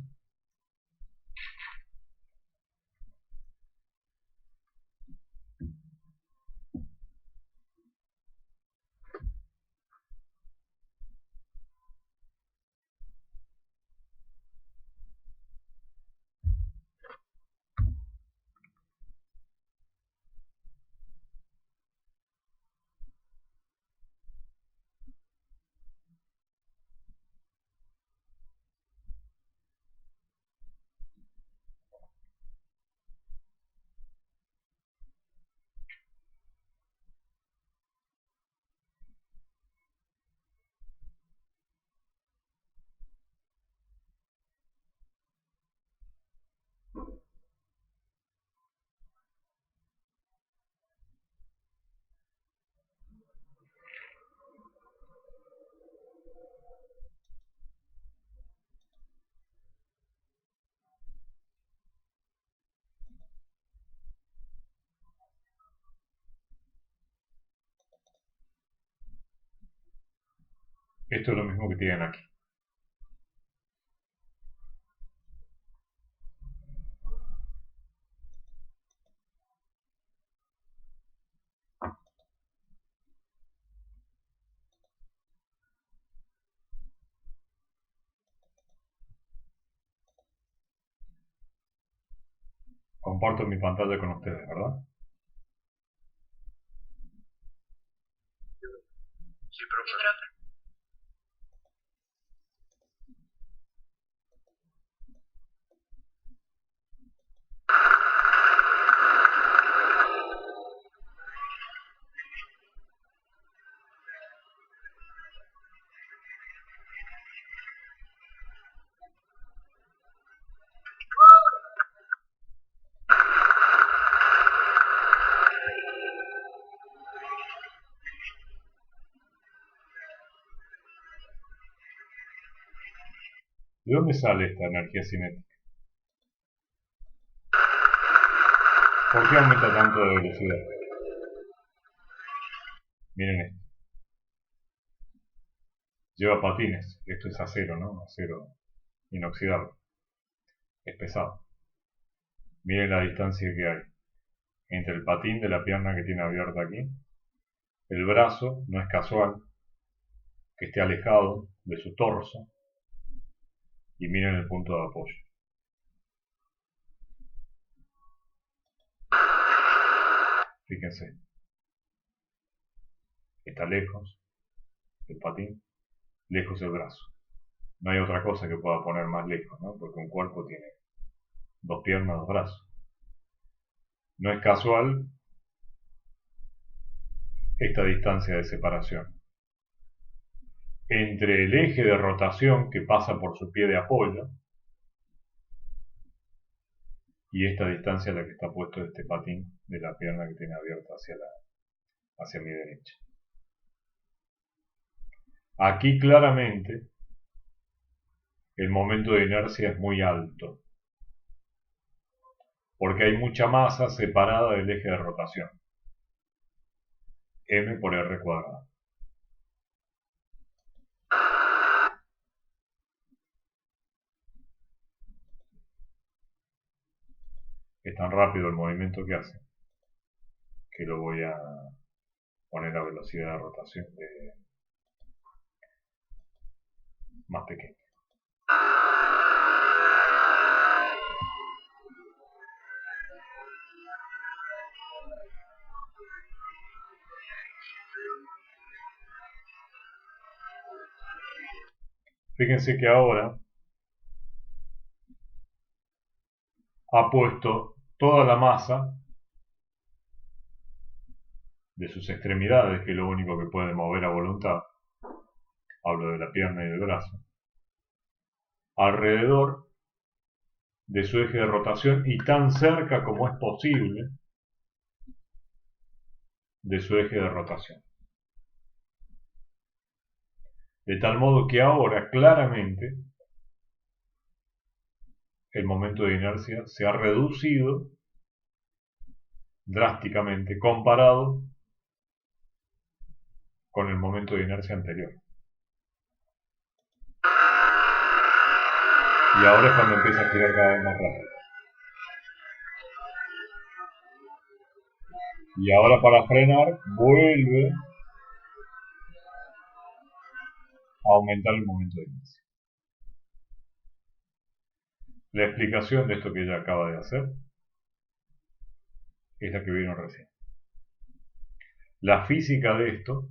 Esto es lo mismo que tienen aquí. Comparto mi pantalla con ustedes, ¿verdad? Sí, Sí, profe. profe. ¿De dónde sale esta energía cinética? ¿Por qué aumenta tanto de velocidad? Miren esto. Lleva patines. Esto es acero, ¿no? Acero inoxidable. Es pesado. Miren la distancia que hay entre el patín de la pierna que tiene abierta aquí. El brazo no es casual que esté alejado de su torso. Y miren el punto de apoyo. Fíjense. Está lejos el patín, lejos el brazo. No hay otra cosa que pueda poner más lejos, ¿no? Porque un cuerpo tiene dos piernas, dos brazos. No es casual esta distancia de separación entre el eje de rotación que pasa por su pie de apoyo y esta distancia a la que está puesto este patín de la pierna que tiene abierta hacia mi derecha. Aquí claramente el momento de inercia es muy alto, porque hay mucha masa separada del eje de rotación, m por r cuadrado. Es tan rápido el movimiento que hace que lo voy a poner a velocidad de rotación más pequeña. Fíjense que ahora ha puesto toda la masa de sus extremidades, que es lo único que puede mover a voluntad, hablo de la pierna y del brazo, alrededor de su eje de rotación y tan cerca como es posible de su eje de rotación. De tal modo que ahora claramente el momento de inercia se ha reducido drásticamente comparado con el momento de inercia anterior. Y ahora es cuando empieza a girar cada vez más rápido. Y ahora para frenar vuelve a aumentar el momento de inercia. La explicación de esto que ella acaba de hacer es la que vieron recién. La física de esto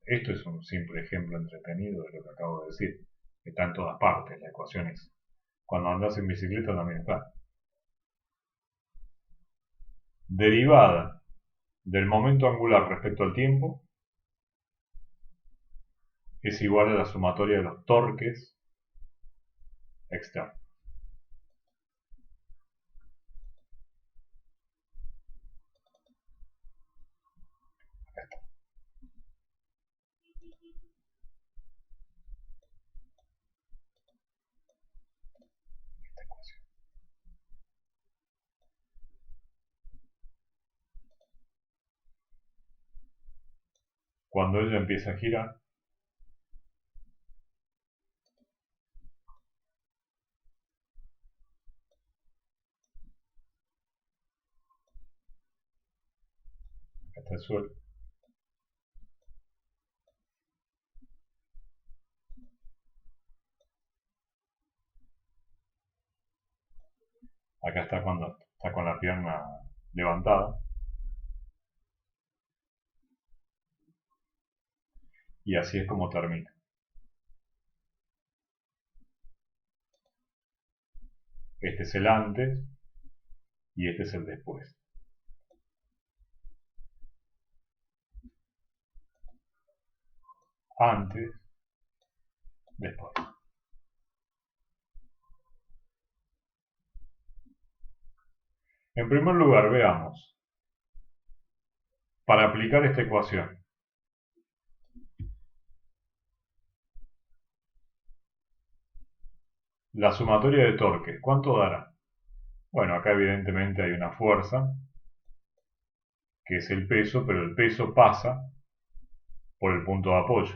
es un simple ejemplo entretenido de lo que acabo de decir. Está en todas partes, la ecuación es. Cuando andas en bicicleta también está. Derivada del momento angular respecto al tiempo es igual a la sumatoria de los torques externos. Cuando ella empieza a girar, acá está el suelo, acá está cuando está con la pierna levantada. Y así es como termina. Este es el antes y este es el después. Antes, después. En primer lugar, veamos, para aplicar esta ecuación, la sumatoria de torques, ¿cuánto dará? Bueno, acá evidentemente hay una fuerza, que es el peso, pero el peso pasa por el punto de apoyo.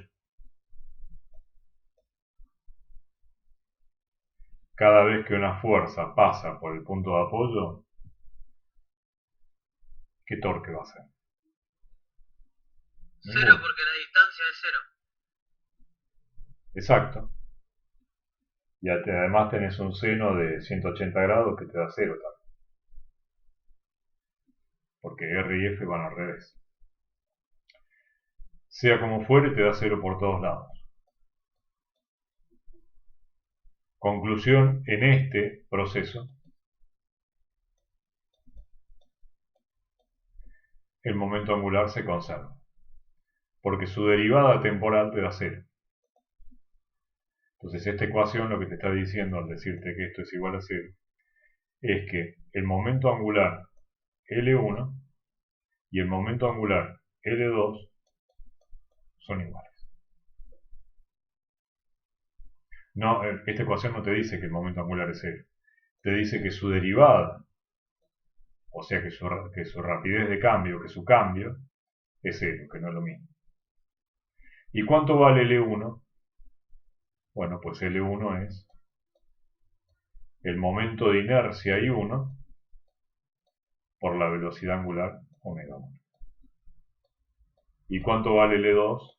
Cada vez que una fuerza pasa por el punto de apoyo, ¿qué torque va a ser? Cero, porque la distancia es cero. Exacto. Y además tenés un seno de 180 grados que te da cero también. Porque R y F van al revés. Sea como fuere, te da cero por todos lados. Conclusión, en este proceso, el momento angular se conserva, porque su derivada temporal te da cero. Entonces esta ecuación lo que te está diciendo al decirte que esto es igual a cero, es que el momento angular L1 y el momento angular L2 son iguales. No, esta ecuación no te dice que el momento angular es cero, te dice que su derivada, o sea que su rapidez de cambio, que su cambio, es cero, que no es lo mismo. ¿Y cuánto vale L1? Bueno, pues L1 es el momento de inercia I1 por la velocidad angular omega 1. ¿Y cuánto vale L2?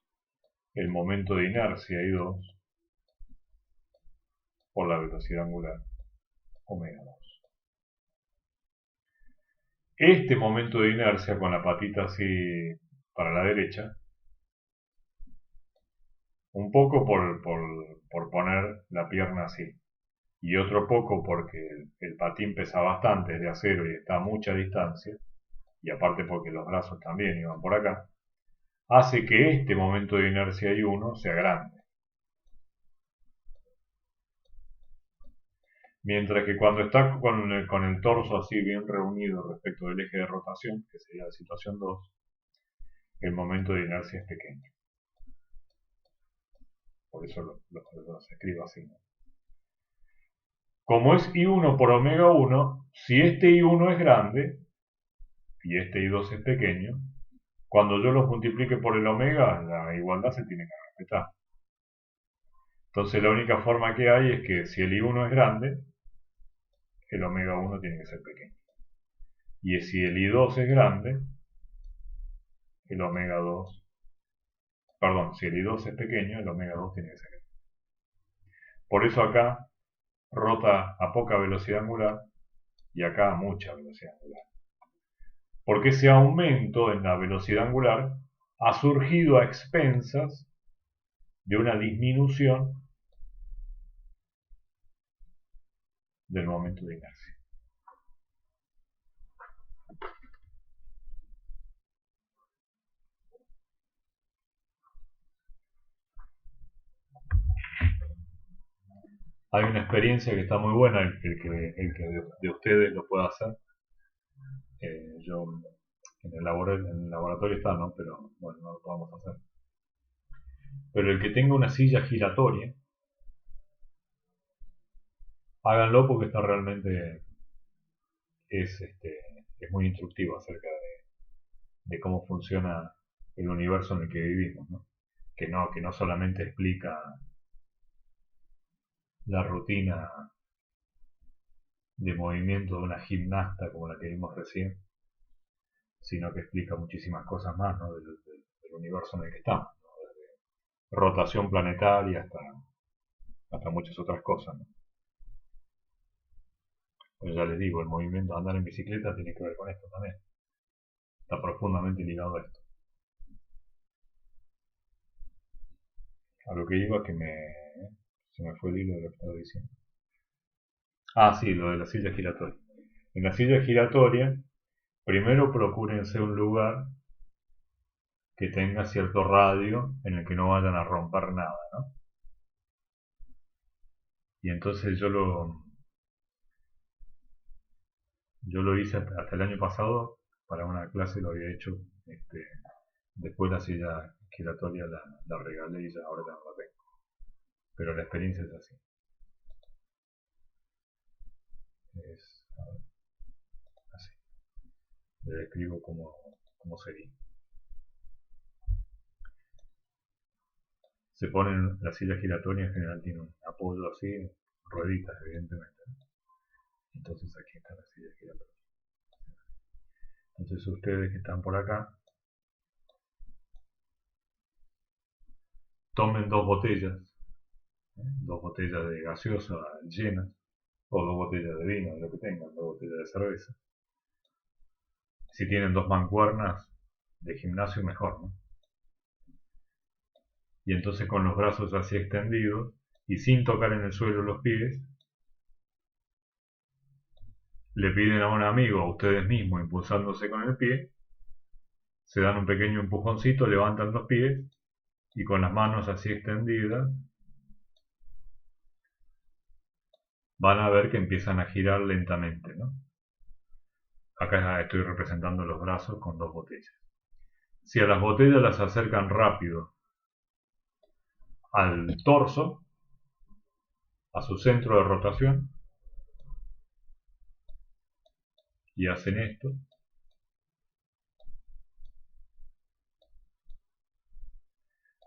El momento de inercia I2 por la velocidad angular omega 2. Este momento de inercia con la patita así para la derecha, un poco por poner la pierna así, y otro poco porque el patín pesa bastante, es de acero y está a mucha distancia, y aparte porque los brazos también iban por acá, hace que este momento de inercia I1 sea grande. Mientras que cuando está con el torso así bien reunido respecto del eje de rotación, que sería la situación 2, el momento de inercia es pequeño. Por eso lo escribo así, ¿no? Como es I1 por omega 1, si este I1 es grande y este I2 es pequeño, cuando yo los multiplique por el omega, la igualdad se tiene que respetar. Entonces la única forma que hay es que si el I1 es grande, el omega 1 tiene que ser pequeño. Y si el I2 es grande, el omega 2, perdón, si el I2 es pequeño, el omega 2 tiene que ser grande. Por eso acá rota a poca velocidad angular y acá a mucha velocidad angular. Porque ese aumento en la velocidad angular ha surgido a expensas de una disminución del momento de inercia. Hay una experiencia que está muy buena, el que de ustedes lo pueda hacer. Yo en el laboratorio está, ¿no? Pero bueno, no lo podemos hacer. Pero el que tenga una silla giratoria, háganlo porque está realmente es muy instructivo acerca de cómo funciona el universo en el que vivimos, ¿no? Que no solamente explica la rutina de movimiento de una gimnasta como la que vimos recién, sino que explica muchísimas cosas más, ¿no? del universo en el que estamos, ¿no? Desde rotación planetaria hasta muchas otras cosas, ¿no? Pues ya les digo, el movimiento de andar en bicicleta tiene que ver con esto también. Está profundamente ligado a esto. A lo que iba es que se me fue el hilo de lo que estaba diciendo. Ah, sí, lo de la silla giratoria. En la silla giratoria, primero procúrense un lugar que tenga cierto radio en el que no vayan a romper nada, ¿no? Y entonces yo lo hice hasta el año pasado, para una clase lo había hecho, después la silla giratoria la regalé y ya ahora ya no la tengo. Pero la experiencia es así. Es así. Le describo cómo sería. Se ponen la silla giratoria, en general tiene un apoyo así, rueditas evidentemente. Entonces aquí está la silla giratoria. Entonces ustedes que están por acá, tomen dos botellas de gaseosa llenas, o dos botellas de vino, lo que tengan, dos botellas de cerveza. Si tienen dos mancuernas de gimnasio, mejor, ¿no? Y entonces con los brazos así extendidos y sin tocar en el suelo los pies, le piden a un amigo, a ustedes mismos, impulsándose con el pie, se dan un pequeño empujoncito, levantan los pies y con las manos así extendidas van a ver que empiezan a girar lentamente, ¿no? Acá estoy representando los brazos con dos botellas. Si a las botellas las acercan rápido al torso, a su centro de rotación, y hacen esto,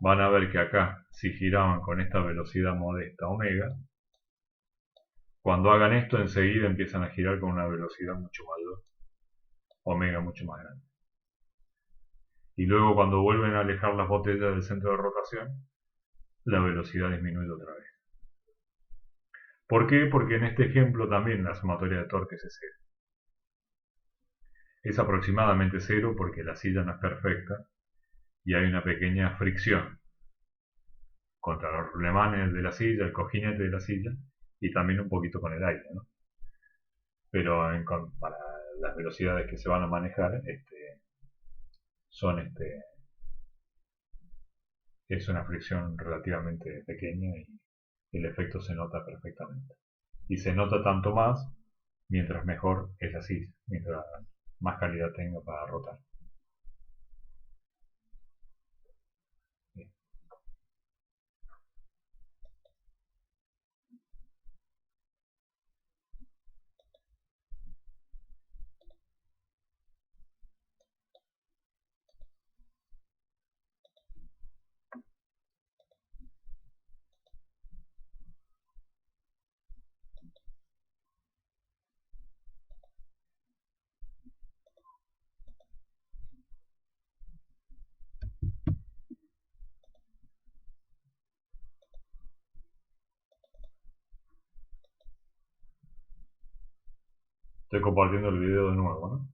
van a ver que acá, si giraban con esta velocidad modesta omega, cuando hagan esto enseguida empiezan a girar con una velocidad mucho mayor, omega mucho más grande. Y luego cuando vuelven a alejar las botellas del centro de rotación, la velocidad disminuye otra vez. ¿Por qué? Porque en este ejemplo también la sumatoria de torques es cero. Es aproximadamente cero porque la silla no es perfecta y hay una pequeña fricción contra los rulemanes de la silla, el cojinete de la silla y también un poquito con el aire, ¿no? Pero para las velocidades que se van a manejar es una fricción relativamente pequeña y el efecto se nota perfectamente. Y se nota tanto más mientras mejor es la silla, mientras más calidad tenga para rotar. Bien. Estoy compartiendo el video de nuevo, ¿no?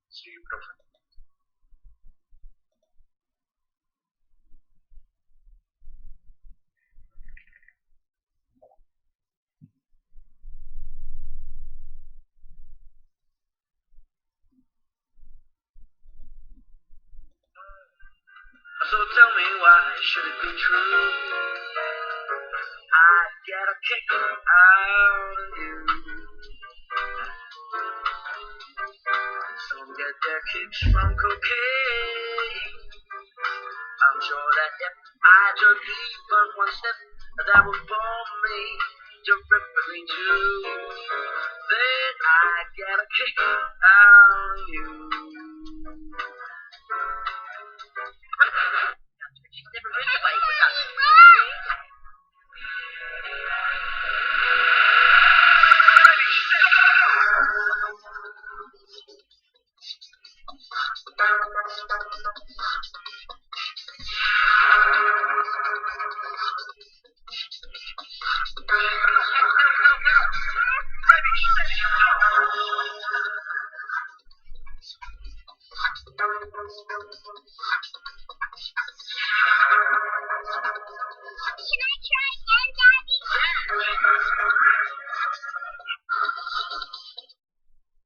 Sí, profe. So tell me why should it be true? I get a kick out of you. Some get their kicks from cocaine. I'm sure that if I took even one step, that would bore me terrifically too. Then I get a kick out of you. Never really fight without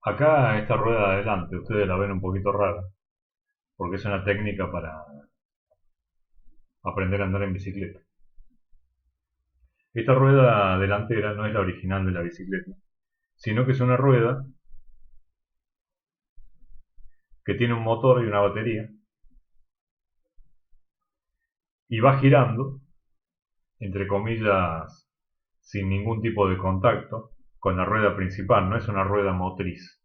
Acá esta rueda de adelante, ustedes la ven un poquito rara, porque es una técnica para aprender a andar en bicicleta. Esta rueda delantera no es la original de la bicicleta, sino que es una rueda que tiene un motor y una batería y va girando, entre comillas, sin ningún tipo de contacto con la rueda principal. No es una rueda motriz.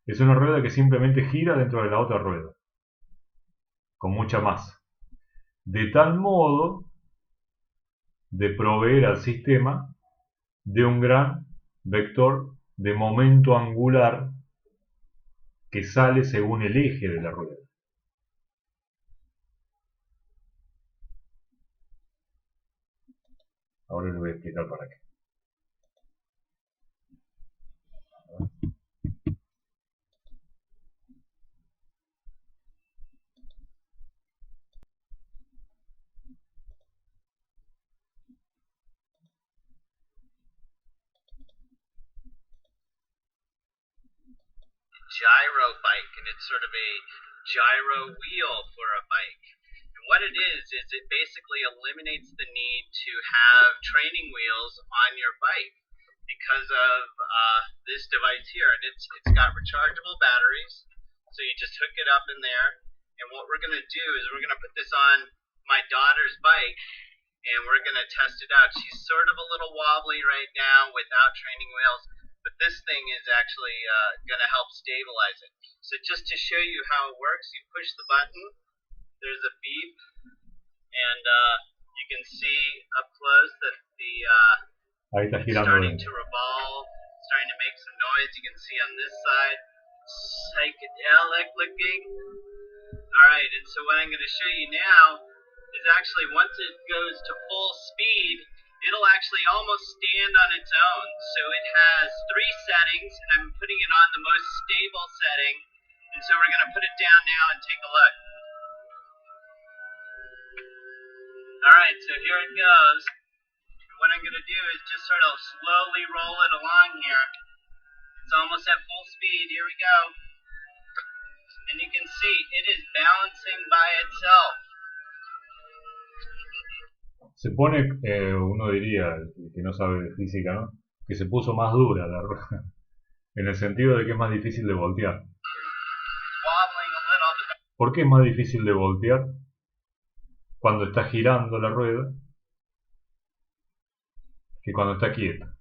Es una rueda que simplemente gira dentro de la otra rueda, con mucha masa, de tal modo de proveer al sistema de un gran vector de momento angular que sale según el eje de la rueda. Ahora les voy a explicar para qué. Gyro bike, and it's sort of a gyro wheel for a bike. And what it is it basically eliminates the need to have training wheels on your bike because of this device here. And it's got rechargeable batteries, so you just hook it up in there. And what we're going to do is we're going to put this on my daughter's bike, and we're going to test it out. She's sort of a little wobbly right now without training wheels, but this thing is actually going to help stabilize it. So just to show you how it works, you push the button, there's a beep, and you can see up close that the Ahí está it's girando. starting to revolve, starting to make some noise. You can see on this side, psychedelic looking. Alright, and so what I'm going to show you now is actually once it goes to full speed, it'll actually almost stand on its own. So it has 3 settings, and I'm putting it on the most stable setting. And so we're going to put it down now and take a look. Alright, so here it goes. And what I'm going to do is just sort of slowly roll it along here. It's almost at full speed. Here we go. And you can see it is balancing by itself. Se pone, uno diría, el que no sabe de física, ¿no?, que se puso más dura la rueda, en el sentido de que es más difícil de voltear. Wobbling a little bit. ¿Por qué es más difícil de voltear cuando está girando la rueda que cuando está quieta?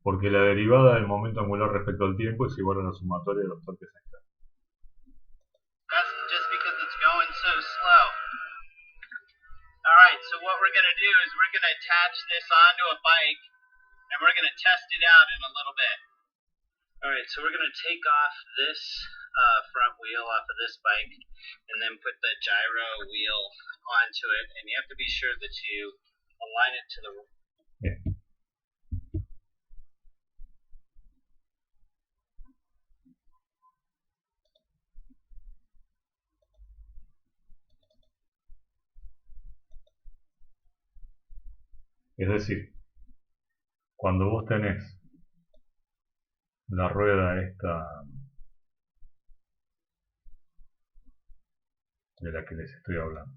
Porque la derivada del momento angular respecto al tiempo es igual a la sumatoria de los torques externos. That's just because it's going so slow. Alright, so what we're going to do is we're going to attach this onto a bike, and we're going to test it out in a little bit. Alright, so we're going to take off this front wheel off of this bike, and then put the gyro wheel onto it, and you have to be sure that you align it to the... Bien. Es decir, cuando vos tenés la rueda esta de la que les estoy hablando,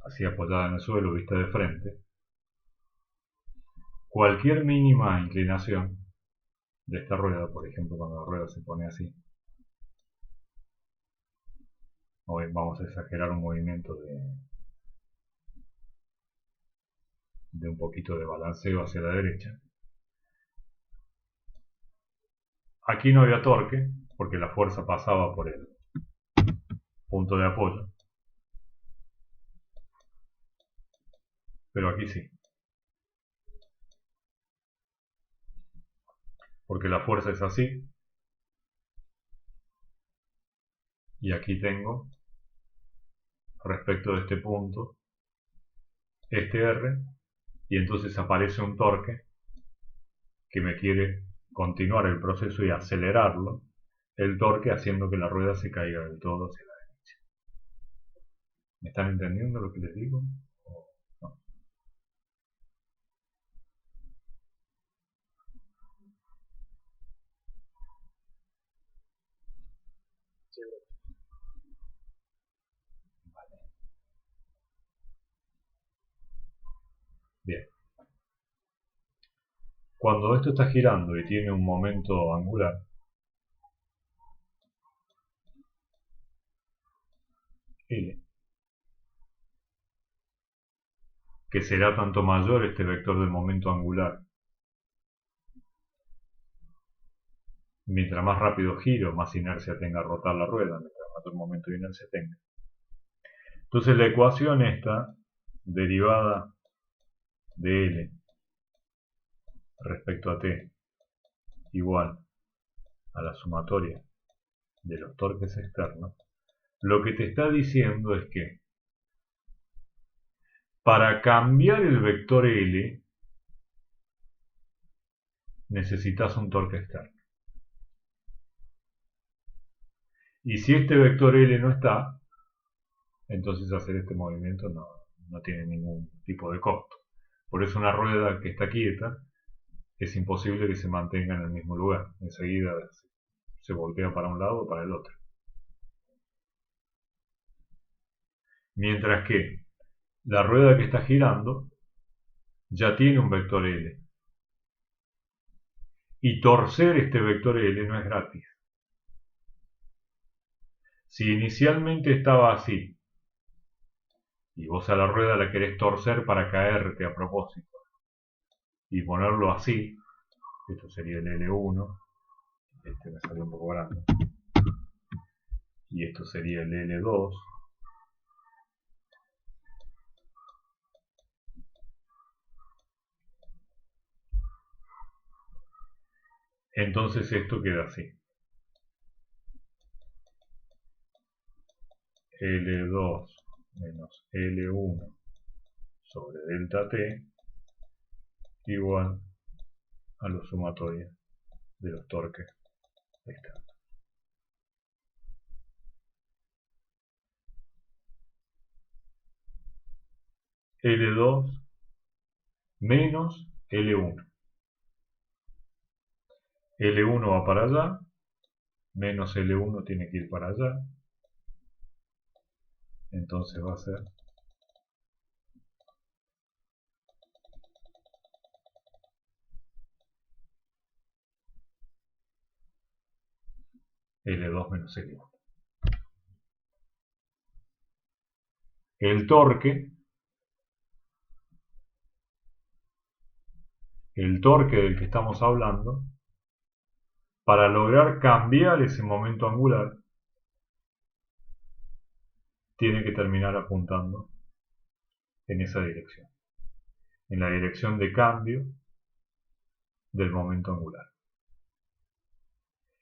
así apoyada en el suelo, vista de frente, cualquier mínima inclinación de esta rueda, por ejemplo cuando la rueda se pone así, hoy vamos a exagerar un movimiento de un poquito de balanceo hacia la derecha. Aquí no había torque porque la fuerza pasaba por el punto de apoyo, pero aquí sí, porque la fuerza es así y aquí tengo, respecto de este punto, este R, y entonces aparece un torque que me quiere continuar el proceso y acelerarlo, el torque haciendo que la rueda se caiga del todo hacia la derecha. ¿Me están entendiendo lo que les digo? No. Bien. Cuando esto está girando y tiene un momento angular, L, que será tanto mayor este vector del momento angular, mientras más rápido giro, más inercia tenga a rotar la rueda, mientras mayor momento de inercia tenga. Entonces la ecuación esta, derivada de L respecto a T, igual a la sumatoria de los torques externos, lo que te está diciendo es que para cambiar el vector L necesitas un torque externo. Y si este vector L no está, entonces hacer este movimiento no tiene ningún tipo de costo. Por eso una rueda que está quieta es imposible que se mantenga en el mismo lugar. Enseguida se voltea para un lado o para el otro. Mientras que la rueda que está girando ya tiene un vector L. Y torcer este vector L no es gratis. Si inicialmente estaba así, y vos a la rueda la querés torcer para caerte a propósito, y ponerlo así, esto sería el L1, este me salió un poco grande, y esto sería el L2, entonces esto queda así. L2 menos L1 sobre delta T igual a la sumatoria de los torques externos. L2 menos L1. L1 va para allá, menos L1 tiene que ir para allá, entonces va a ser L2 menos L1. El torque del que estamos hablando, para lograr cambiar ese momento angular, tiene que terminar apuntando en esa dirección, en la dirección de cambio del momento angular.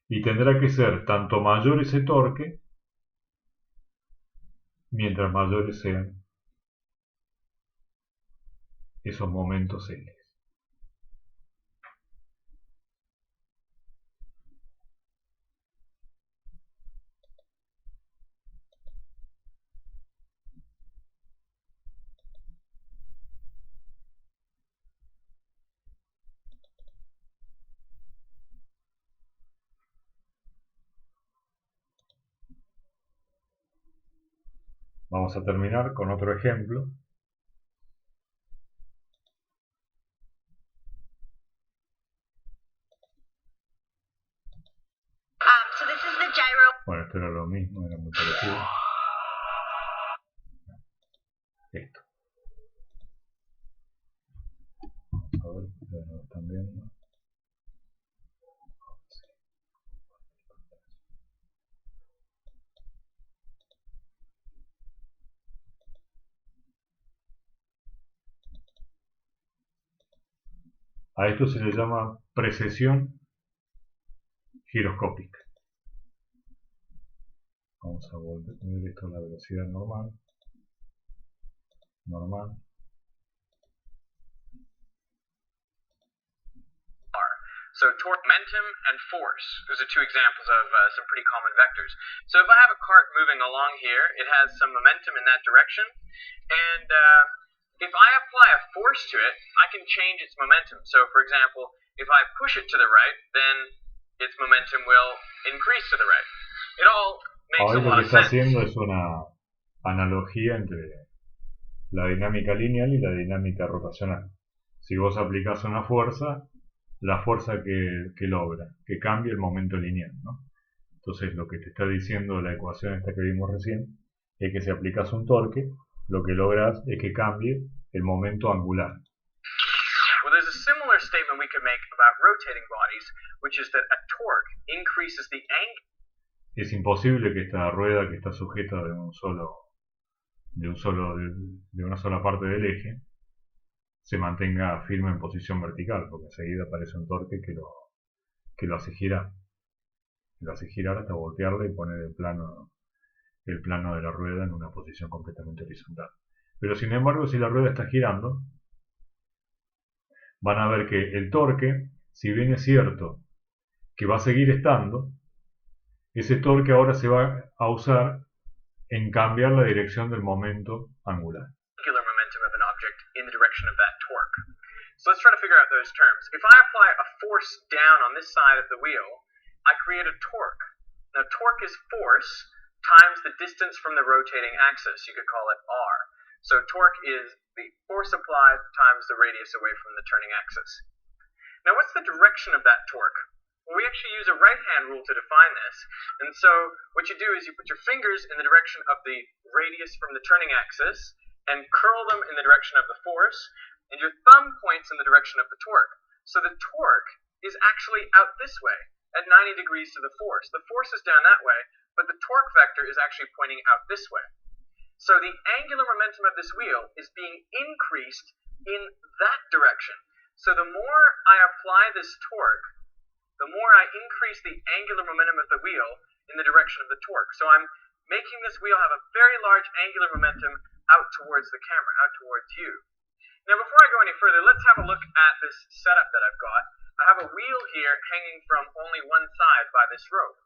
Y tendrá que ser tanto mayor ese torque, mientras mayores sean esos momentos L. Vamos a terminar con otro ejemplo. So this is the gyro. Bueno, esto era lo mismo, era muy parecido. Esto. A ver, ya no lo están viendo. A esto se le llama precesión giroscópica. Vamos a volver esto a la velocidad normal. So torque, momentum, and force. Those are two examples of some pretty common vectors. So if I have a cart moving along here, it has some momentum in that direction, and if I apply a force to it, I can change its momentum. So for example, if I push it to the right, then its momentum will increase to the right. It all makes Ahora a lo lot que of está sense. haciendo es una analogía entre la dinámica lineal y la dinámica rotacional. Si vos aplicás una fuerza, la fuerza que logra, que cambie el momento lineal, ¿no? Entonces lo que te está diciendo la ecuación esta que vimos recién es que si aplicas un torque, lo que logras es que cambie el momento angular. Well, there's a similar statement we could make about rotating bodies, which is that a torque increases the angle. Es imposible que esta rueda que está sujeta de una sola parte del eje se mantenga firme en posición vertical, porque enseguida aparece un torque que lo hace girar. Lo hace girar hasta voltearla y poner el plano de la rueda en una posición completamente horizontal. Pero sin embargo, si la rueda está girando, van a ver que el torque, si bien es cierto que va a seguir estando, ese torque ahora se va a usar en cambiar la dirección del momento angular. Angular momentum of an object in the direction of that torque. So let's try to figure out those terms. If I apply a force down on this side of the wheel, I create a torque. Now torque is force times the distance from the rotating axis. You could call it R. So torque is the force applied times the radius away from the turning axis. Now what's the direction of that torque? Well, we actually use a right-hand rule to define this. And so what you do is you put your fingers in the direction of the radius from the turning axis and curl them in the direction of the force, and your thumb points in the direction of the torque. So the torque is actually out this way at 90 degrees to the force. The force is down that way, but the torque vector is actually pointing out this way. So the angular momentum of this wheel is being increased in that direction. So the more I apply this torque, the more I increase the angular momentum of the wheel in the direction of the torque. So I'm making this wheel have a very large angular momentum out towards the camera, out towards you. Now before I go any further, let's have a look at this setup that I've got. I have a wheel here hanging from only one side by this rope.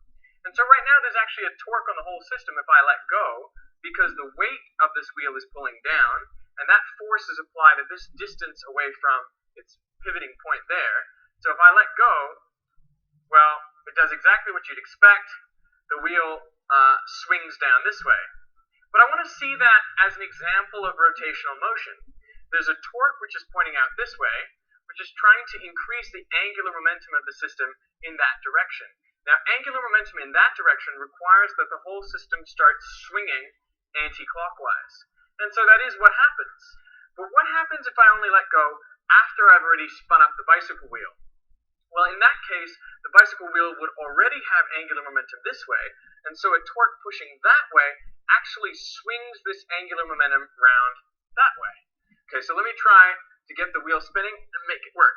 And so right now there's actually a torque on the whole system if I let go, because the weight of this wheel is pulling down, and that force is applied at this distance away from its pivoting point there. So if I let go, well, it does exactly what you'd expect. The wheel swings down this way. But I want to see that as an example of rotational motion. There's a torque which is pointing out this way, which is trying to increase the angular momentum of the system in that direction. Now, angular momentum in that direction requires that the whole system starts swinging anti-clockwise. And so that is what happens. But what happens if I only let go after I've already spun up the bicycle wheel? Well, in that case, the bicycle wheel would already have angular momentum this way, and so a torque pushing that way actually swings this angular momentum round that way. Okay, so let me try to get the wheel spinning and make it work.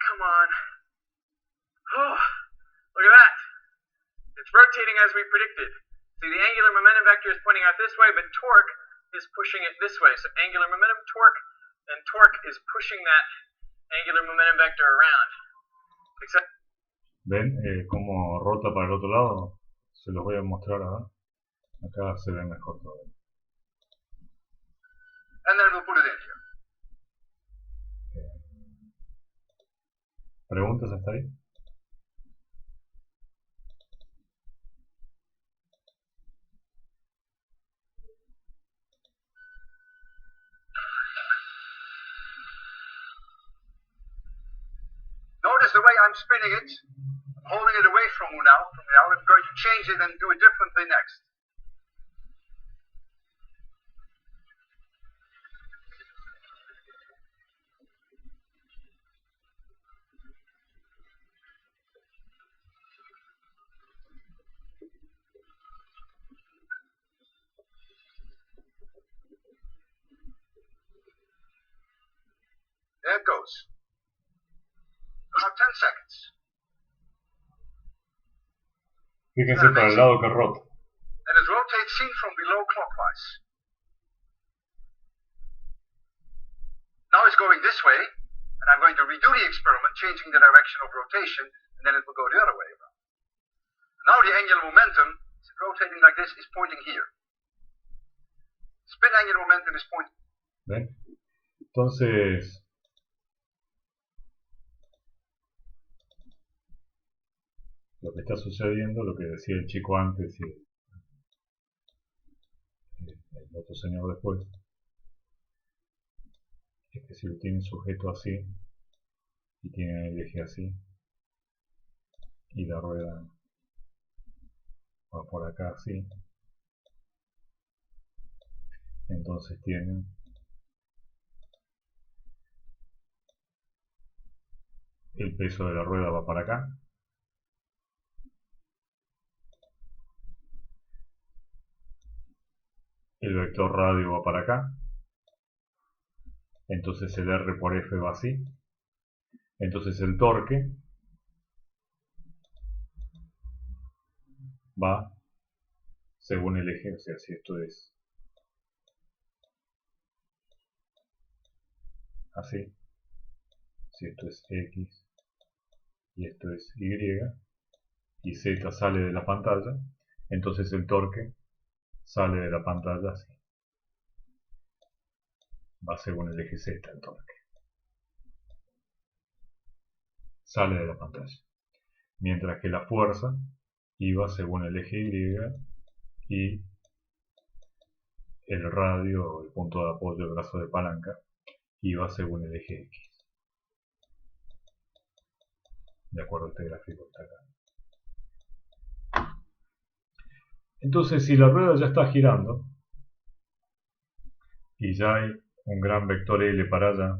Come on. Oh, look at that. It's rotating as we predicted. See, the angular momentum vector is pointing out this way, but torque is pushing it this way. So angular momentum, torque, and torque is pushing that angular momentum vector around. Except ¿Ven cómo rota para el otro lado? Se los voy a mostrar ahora. Acá se ve mejor todavía. And then we'll put it in here. ¿Preguntas hasta ahí? Notice the way I'm spinning it, holding it away from you now. I'm going to change it and do it differently next. There it goes. About 10 seconds. Fíjense para el lado que rota. And it rotates seen from below clockwise. Now it's going this way, and I'm going to redo the experiment, changing the direction of rotation, and then it will go the other way around. Now the angular momentum, rotating like this, is pointing here. Spin angular momentum is pointing. ¿Ven? Entonces, lo que está sucediendo, lo que decía el chico antes y el otro señor después, es que si lo tienen sujeto así y tienen el eje así y la rueda va por acá así, entonces tienen el peso de la rueda va para acá, el vector radio va para acá, entonces el R por F va así, entonces el torque va según el eje, o sea, si esto es así, si esto es X y esto es Y Z sale de la pantalla, entonces el torque sale de la pantalla así. Va según el eje Z el torque. Sale de la pantalla. Mientras que la fuerza iba según el eje Y y el radio, el punto de apoyo, el brazo de palanca, iba según el eje X. De acuerdo a este gráfico que está acá. Entonces, si la rueda ya está girando y ya hay un gran vector L para allá,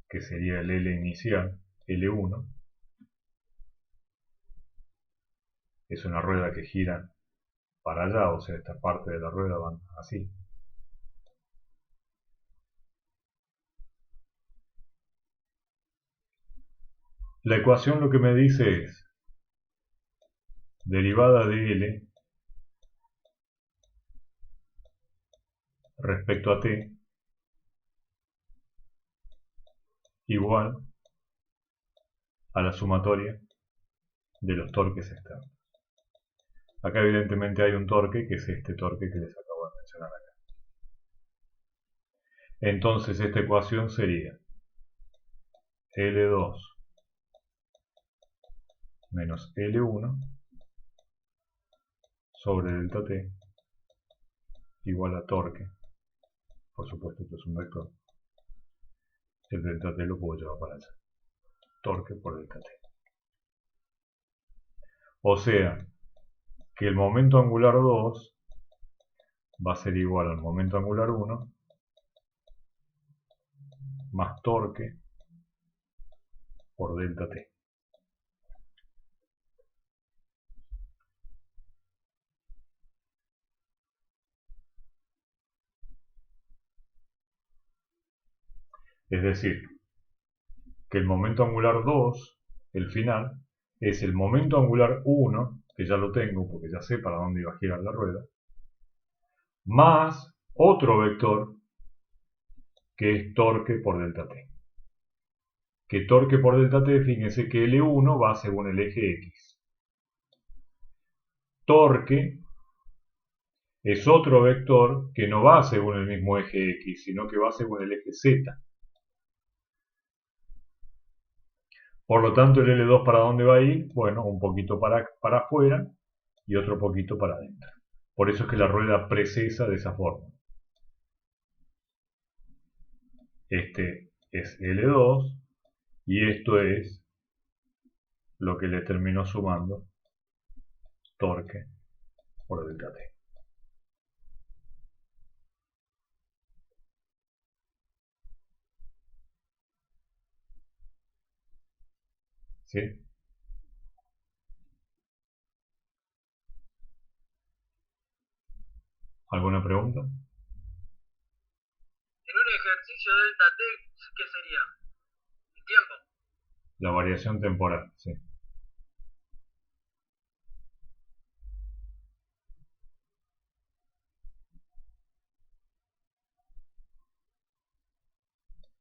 que sería el L inicial, L1, es una rueda que gira para allá, o sea, esta parte de la rueda van así. La ecuación lo que me dice es derivada de L respecto a T igual a la sumatoria de los torques externos. Acá evidentemente hay un torque, que es este torque que les acabo de mencionar acá. Entonces esta ecuación sería L2 menos L1 sobre delta T igual a torque. Por supuesto esto es un vector. El delta T lo puedo llevar para allá. Torque por delta T. O sea, que el momento angular 2 va a ser igual al momento angular 1 más torque por delta T. Es decir, que el momento angular 2, el final, es el momento angular 1, que ya lo tengo porque ya sé para dónde iba a girar la rueda, más otro vector que es torque por delta T. Que torque por delta T, fíjense que L1 va según el eje X. Torque es otro vector que no va según el mismo eje X, sino que va según el eje Z. Por lo tanto, el L2 ¿para dónde va a ir? Bueno, un poquito para afuera y otro poquito para adentro. Por eso es que la rueda precesa de esa forma. Este es L2 y esto es lo que le terminó sumando torque por delta T. ¿Sí? ¿Alguna pregunta? En un ejercicio delta T, ¿qué sería? ¿El tiempo? La variación temporal, sí.